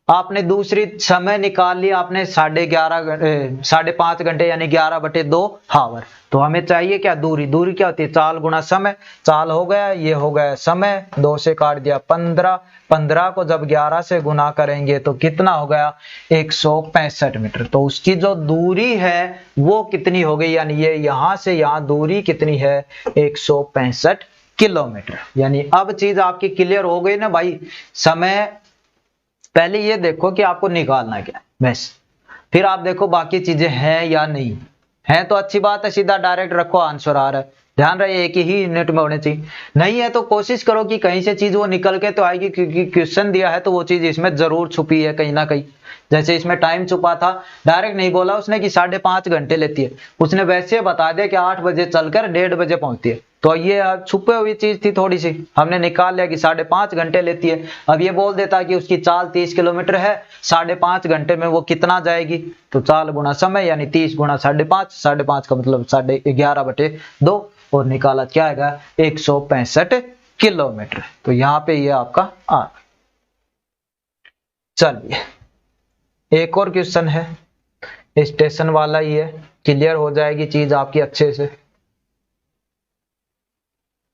आपने दूसरी समय निकाल लिया आपने 5.5 घंटे यानी 11/2 आवर। तो हमें चाहिए क्या? दूरी। दूरी क्या होती है? चाल गुणा समय। चाल हो गया, ये हो गया समय, 2 से काट दिया 15, 15 को जब 11 से गुना करेंगे तो कितना हो गया? 165 मीटर। तो उसकी जो दूरी है वो कितनी हो गई, यानी ये यहां से यहां दूरी कितनी है? 165 किलोमीटर। यानी अब चीज आपकी क्लियर हो गई ना भाई। समय पहले ये देखो कि आपको निकालना क्या है बस, फिर आप देखो बाकी चीजें हैं या नहीं है, तो अच्छी बात है, सीधा डायरेक्ट रखो, आंसर आ रहा है। ध्यान रहे एक ही यूनिट में होने चाहिए, नहीं है तो कोशिश करो कि कहीं से चीज वो निकल के तो आएगी, क्योंकि क्वेश्चन दिया है तो वो चीज इसमें जरूर छुपी है कहीं ना कहीं। जैसे इसमें टाइम छुपा था, डायरेक्ट नहीं बोला उसने कि 5.5 घंटे लेती है, उसने वैसे बता दिया कि 8 बजे चलकर 1:30 बजे पहुंचती है। तो ये छुपे हुई चीज थी थोड़ी सी, हमने निकाल लिया कि 5.5 घंटे लेती है। अब ये बोल देता कि उसकी चाल 30 किलोमीटर है, 5.5 घंटे में वो कितना जाएगी, तो चाल गुणा समय यानी 30 गुणा 5.5, 5.5 का मतलब 11/2, और निकाला क्या आएगा? 165 किलोमीटर। तो यहाँ पे ये आपका आ। चलिए एक और क्वेश्चन है, स्टेशन वाला ही है, क्लियर हो जाएगी चीज आपकी अच्छे से।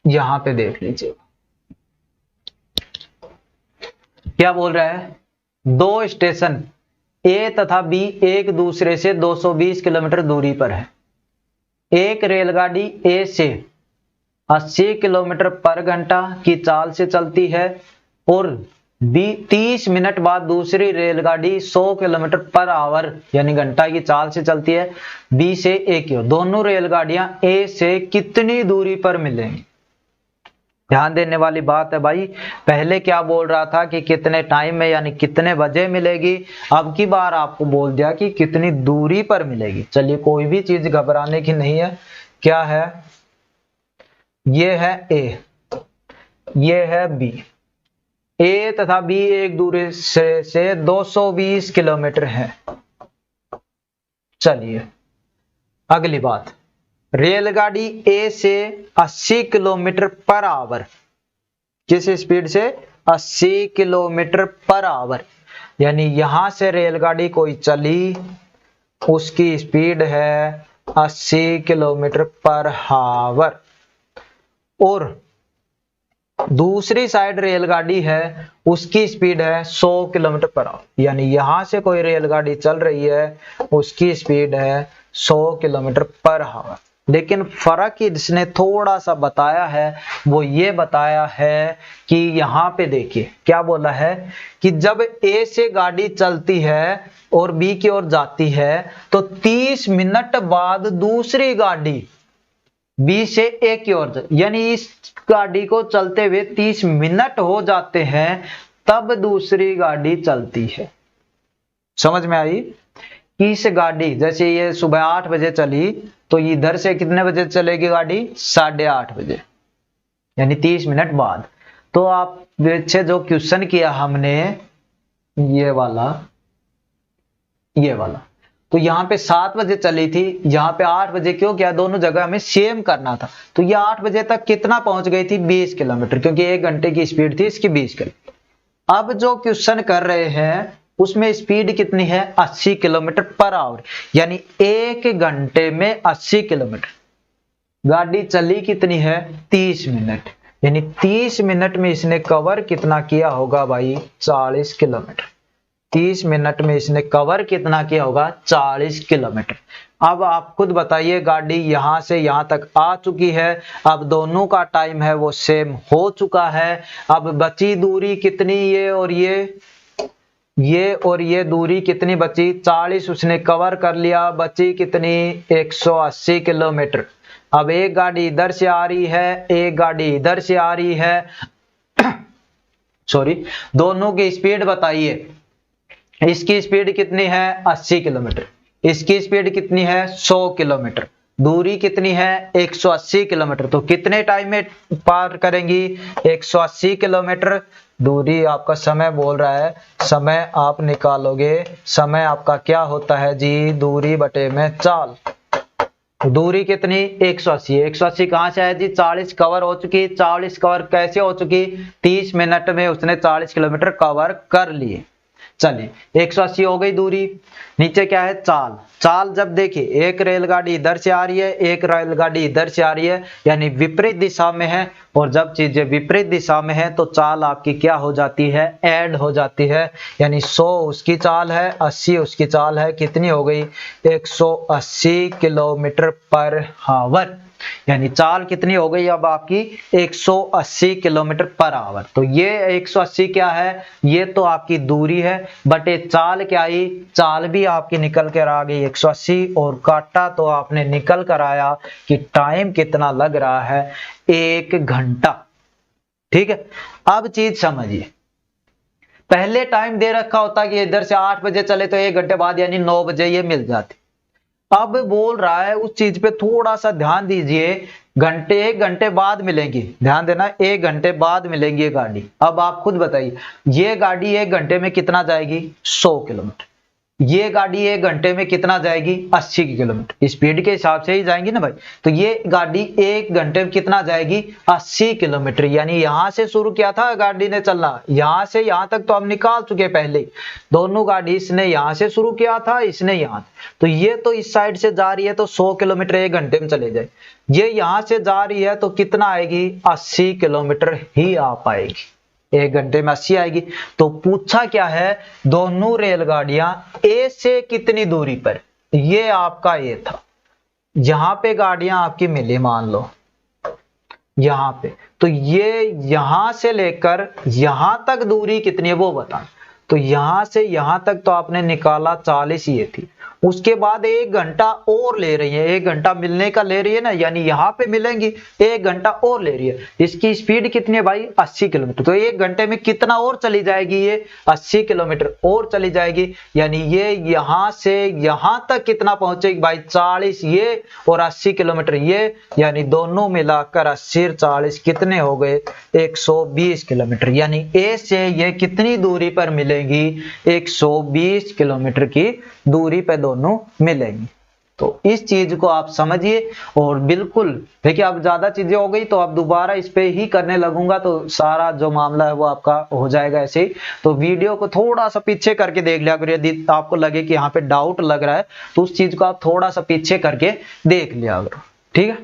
यहां पे देख लीजिए क्या बोल रहा है। 2 स्टेशन ए तथा बी एक दूसरे से 220 किलोमीटर दूरी पर है। एक रेलगाड़ी ए से 80 किलोमीटर पर घंटा की चाल से चलती है और 30 मिनट बाद दूसरी रेलगाड़ी 100 किलोमीटर पर आवर यानी घंटा की चाल से चलती है बी से ए की ओर। दोनों रेलगाड़ियां ए से कितनी दूरी पर मिलेंगी? ध्यान देने वाली बात है भाई, पहले क्या बोल रहा था कि कितने टाइम में यानी कितने बजे मिलेगी, अब की बार आपको बोल दिया कि कितनी दूरी पर मिलेगी। चलिए कोई भी चीज घबराने की नहीं है। क्या है? ये है ए, ये है बी। ए तथा बी एक दूरी से 220 किलोमीटर है। चलिए अगली बात, रेलगाड़ी ए से 80 किलोमीटर पर आवर, किस स्पीड से? 80 किलोमीटर पर आवर, यानी यहां से रेलगाड़ी कोई चली, उसकी स्पीड है 80 किलोमीटर पर आवर, और दूसरी साइड रेलगाड़ी है उसकी स्पीड है 100 किलोमीटर पर आवर। यानी यहां से कोई रेलगाड़ी चल रही है, उसकी स्पीड है 100 किलोमीटर पर आवर। लेकिन फर्क इसने थोड़ा सा बताया है, वो ये बताया है कि यहां पे देखिए क्या बोला है कि जब ए से गाड़ी चलती है और बी की ओर जाती है तो 30 मिनट बाद दूसरी गाड़ी बी से ए की ओर, यानी इस गाड़ी को चलते हुए 30 मिनट हो जाते हैं तब दूसरी गाड़ी चलती है। समझ में आई? इस गाड़ी जैसे ये सुबह 8 बजे चली तो इधर से कितने बजे चलेगी गाड़ी? 8:30 बजे, यानी 30 मिनट बाद। तो आप पीछे जो क्वेश्चन किया हमने ये वाला, तो यहाँ पे 7 बजे चली थी, यहाँ पे 8 बजे क्यों किया? दोनों जगह हमें सेम करना था। तो ये 8 बजे तक कितना पहुंच गई थी? 20 किलोमीटर, क्योंकि 1 घंटे की स्पीड थी इसकी 20 किलोमीटर। अब जो क्वेश्चन कर रहे हैं उसमें स्पीड कितनी है? 80 किलोमीटर पर आवर, यानी 1 घंटे में 80 किलोमीटर। गाड़ी चली कितनी है? 30 मिनट, यानी 30 मिनट में इसने कवर कितना किया होगा भाई? 40 किलोमीटर। 30 मिनट में इसने कवर कितना किया होगा? 40 किलोमीटर। अब आप खुद बताइए, गाड़ी यहां से यहां तक आ चुकी है, अब दोनों का टाइम है वो सेम हो चुका है। अब बची दूरी कितनी? ये और ये दूरी कितनी बची? 40 उसने कवर कर लिया, बची कितनी? 180 किलोमीटर। अब एक गाड़ी इधर से आ रही है, एक गाड़ी इधर से आ रही है सॉरी, दोनों की स्पीड बताइए। इसकी स्पीड कितनी है? 80 किलोमीटर। इसकी स्पीड कितनी है? 100 किलोमीटर। दूरी कितनी है? 180 किलोमीटर। तो कितने टाइम में पार करेंगी? 180 किलोमीटर। दूरी आपका समय बोल रहा है, समय आप निकालोगे, समय आपका क्या होता है जी? दूरी बटे में चाल। दूरी कितनी? 180। 180 कहां से आया जी? 40 कवर हो चुकी। 40 कवर कैसे हो चुकी? 30 मिनट में उसने 40 किलोमीटर कवर कर लिए। चलिए 180 हो गई दूरी। नीचे क्या है? चाल। चाल जब देखिए, एक रेलगाड़ी इधर से आ रही है, एक रेलगाड़ी इधर से आ रही है, यानी विपरीत दिशा में है। और जब चीजें विपरीत दिशा में है तो चाल आपकी क्या हो जाती है? ऐड हो जाती है। यानी 100 उसकी चाल है, 80 उसकी चाल है। कितनी हो गई? 180 किलोमीटर पर आवर। यानी चाल कितनी हो गई अब आपकी? 180 किलोमीटर पर आवर। तो ये 180 क्या है? ये तो आपकी दूरी है, बटे चाल क्या आई? चाल भी आपकी निकल कर आ गई 180, और काटा तो आपने निकल कर आया कि टाइम कितना लग रहा है? 1 घंटा। ठीक है, अब चीज समझिए। पहले टाइम दे रखा होता कि इधर से 8 बजे चले तो 1 घंटे बाद यानी 9 बजे ये मिल जाती। अब बोल रहा है उस चीज पे थोड़ा सा ध्यान दीजिए, 1 घंटे बाद मिलेंगी। ध्यान देना, 1 घंटे बाद मिलेंगी ये गाड़ी। अब आप खुद बताइए, ये गाड़ी 1 घंटे में कितना जाएगी? 100 किलोमीटर। ये गाड़ी 1 घंटे में कितना जाएगी? 80 किलोमीटर। स्पीड के हिसाब से ही जाएंगी ना भाई। तो ये गाड़ी 1 घंटे में कितना जाएगी? 80 किलोमीटर। यानी यहां से शुरू किया था गाड़ी ने चलना, यहां से यहां तक तो हम निकाल चुके पहले। दोनों गाड़ी, इसने यहां से शुरू किया था, इसने यहां। तो ये तो इस साइड से जा रही है तो 100 किलोमीटर 1 घंटे में चले जाए। ये यहां से जा रही है तो कितना आएगी? 80 किलोमीटर ही आ पाएगी। 1 घंटे में 80 आएगी। तो पूछा क्या है? दोनों रेलगाड़ियां ए से कितनी दूरी पर? ये आपका ए था, यहां पे गाड़ियां आपकी मिली मान लो यहां पे, तो ये यहां से लेकर यहां तक दूरी कितनी है वो बताना। तो यहां से यहां तक तो आपने निकाला 40 ये थी। उसके बाद 1 घंटा और ले रही है, 1 घंटा मिलने का ले रही है ना, यानी यहां पे मिलेंगी, 1 घंटा और ले रही है। इसकी स्पीड कितनी है भाई? 80 किलोमीटर। तो 1 घंटे में कितना और चली जाएगी? ये 80 किलोमीटर और चली जाएगी। यानी ये यहां से यहां तक कितना पहुंचेगी भाई? 40 ये और 80 किलोमीटर ये, यानी दोनों मिलाकर 80 और 40 कितने हो गए? 120 किलोमीटर। यानी ए से ये कितनी दूरी पर मिलेगी? 120 किलोमीटर की दूरी पे दोनों मिलेंगी। तो इस चीज को आप समझिए। और बिल्कुल देखिए, अब ज्यादा चीजें हो गई तो अब दोबारा इस पे ही करने लगूंगा तो सारा जो मामला है वो आपका हो जाएगा ऐसे ही। तो वीडियो को थोड़ा सा पीछे करके देख लिया अगर यदि आपको लगे कि यहाँ पे डाउट लग रहा है तो उस चीज को आप थोड़ा सा पीछे करके देख लिया करो। ठीक है,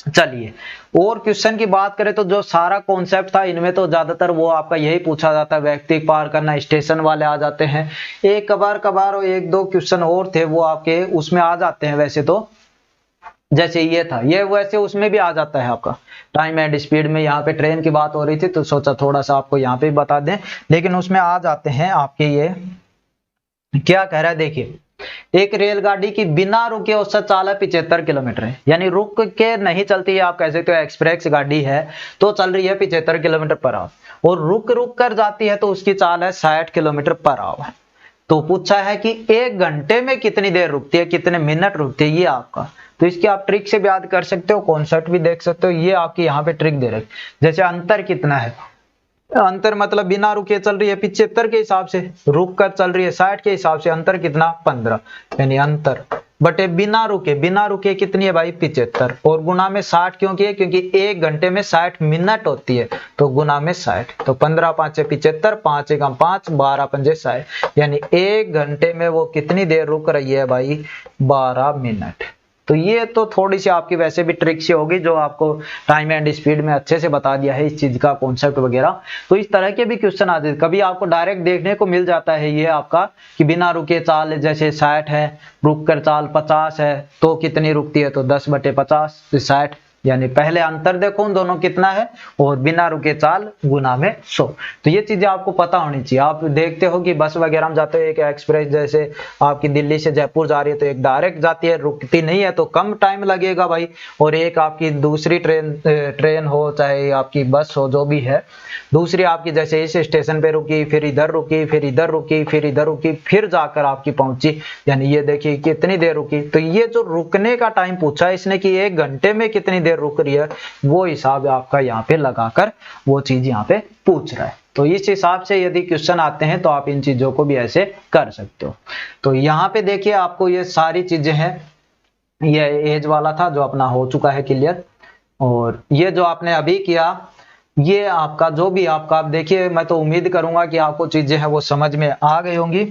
चलिए और क्वेश्चन की बात करें तो जो सारा कॉन्सेप्ट था इनमें तो ज्यादातर वो आपका यही पूछा जाता है, व्यक्ति पार करना, स्टेशन वाले आ जाते हैं। एक कबार और 1-2 क्वेश्चन और थे वो आपके उसमें आ जाते हैं वैसे तो, जैसे ये था, ये वैसे उसमें भी आ जाता है आपका टाइम एंड स्पीड में। यहाँ पे ट्रेन की बात हो रही थी तो सोचा थोड़ा सा आपको यहाँ पे बता दें, लेकिन उसमें आ जाते हैं आपके। ये क्या कह रहा है देखिए, एक रेलगाड़ी की बिना रुके औसत चाल 75 किलोमीटर है, यानी रुक के नहीं चलती है, आप कह सकते हो एक्सप्रेस गाड़ी है तो चल रही है 75 किलोमीटर पर आवर, और रुक रुक कर जाती है तो उसकी चाल है 60 किलोमीटर पर आवर। तो पूछा है कि 1 घंटे में कितनी देर रुकती है, कितने मिनट रुकती है, ये आपका। तो इसकी आप ट्रिक से भी याद कर सकते हो, कॉन्सेप्ट भी देख सकते हो। ये आपकी यहाँ पे ट्रिक दे रखी, जैसे अंतर कितना है, अंतर मतलब बिना रुके चल रही है 75 के हिसाब से, रुक कर चल रही है 60 के हिसाब से, अंतर कितना 15, यानी अंतर बटे बिना रुके कितनी है भाई 75, और गुना में 60 क्यों किए, क्योंकि 1 घंटे में 60 मिनट होती है तो गुना में 60। तो 15 5 75, 5 1 5, 12 5 60, यानी 1 घंटे में वो कितनी देर रुक रही है भाई 12 मिनट। तो ये तो थोड़ी सी आपकी वैसे भी ट्रिक सी होगी जो आपको टाइम एंड स्पीड में अच्छे से बता दिया है इस चीज का कॉन्सेप्ट वगैरह। तो इस तरह के भी क्वेश्चन आते हैं, कभी आपको डायरेक्ट देखने को मिल जाता है ये आपका कि बिना रुके चाल जैसे 60 है, रुक कर चाल 50 है तो कितनी रुकती है, तो 10/50 तो 60, यानी पहले अंतर देखो उन दोनों कितना है, और बिना रुके चाल गुना में 100। तो ये चीजें आपको पता होनी चाहिए। आप देखते हो कि बस वगैरह में जाते हो, एक एक्सप्रेस जैसे आपकी दिल्ली से जयपुर जा रही है तो एक डायरेक्ट जाती है, रुकती नहीं है तो कम टाइम लगेगा भाई, और एक आपकी दूसरी ट्रेन हो चाहे आपकी बस हो जो भी है, दूसरी आपकी जैसे इस स्टेशन पे रुकी, फिर इधर रुकी, फिर इधर रुकी, फिर इधर रुकी, फिर जाकर आपकी पहुंची, यानी ये देखिए कितनी देर रुकी। तो ये जो रुकने का टाइम पूछा है इसने कि 1 घंटे में कितनी देर रुक रही है, वो हिसाब आपका यहाँ पे लगाकर वो चीज यहाँ पे पूछ रहा है। तो इस हिसाब से यदि क्वेश्चन आते हैं तो आप इन चीजों को भी ऐसे कर सकते हो। तो यहाँ पे देखिए आपको ये सारी चीजें हैं, ये एज वाला था जो अपना हो चुका है क्लियर, और ये जो आपने अभी किया ये आपका जो भी आपका, आप देखिए मैं तो उम्मीद करूंगा कि आपको चीजें हैं वो समझ में आ गई होंगी,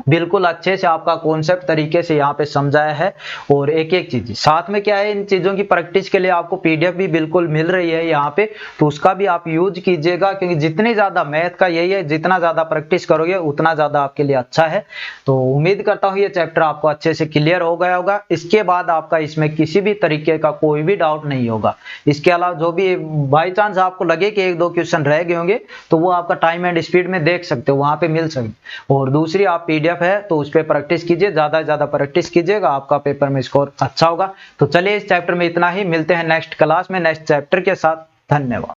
बिल्कुल अच्छे से आपका कॉन्सेप्ट तरीके से यहाँ पे समझाया है। और एक एक चीज साथ में क्या है, इन चीजों की प्रैक्टिस के लिए आपको पीडीएफ भी बिल्कुल मिल रही है यहाँ पे, तो उसका भी आप यूज कीजिएगा, क्योंकि जितनी ज्यादा मैथ का यही है, जितना ज्यादा प्रैक्टिस करोगे उतना ज्यादा आपके लिए अच्छा है। तो उम्मीद करता हूँ ये चैप्टर आपको अच्छे से क्लियर हो गया होगा। इसके बाद आपका इसमें किसी भी तरीके का कोई भी डाउट नहीं होगा। इसके अलावा जो भी बाई चांस आपको लगे कि 1-2 क्वेश्चन रह गए होंगे तो वो आपका टाइम एंड स्पीड में देख सकते हो, वहां पे मिल सकते। और दूसरी आप पीडीएफ है तो उस पर प्रैक्टिस कीजिए, ज्यादा से ज्यादा प्रैक्टिस कीजिएगा, आपका पेपर में स्कोर अच्छा होगा। तो चलिए इस चैप्टर में इतना ही, मिलते हैं नेक्स्ट क्लास में नेक्स्ट चैप्टर के साथ। धन्यवाद।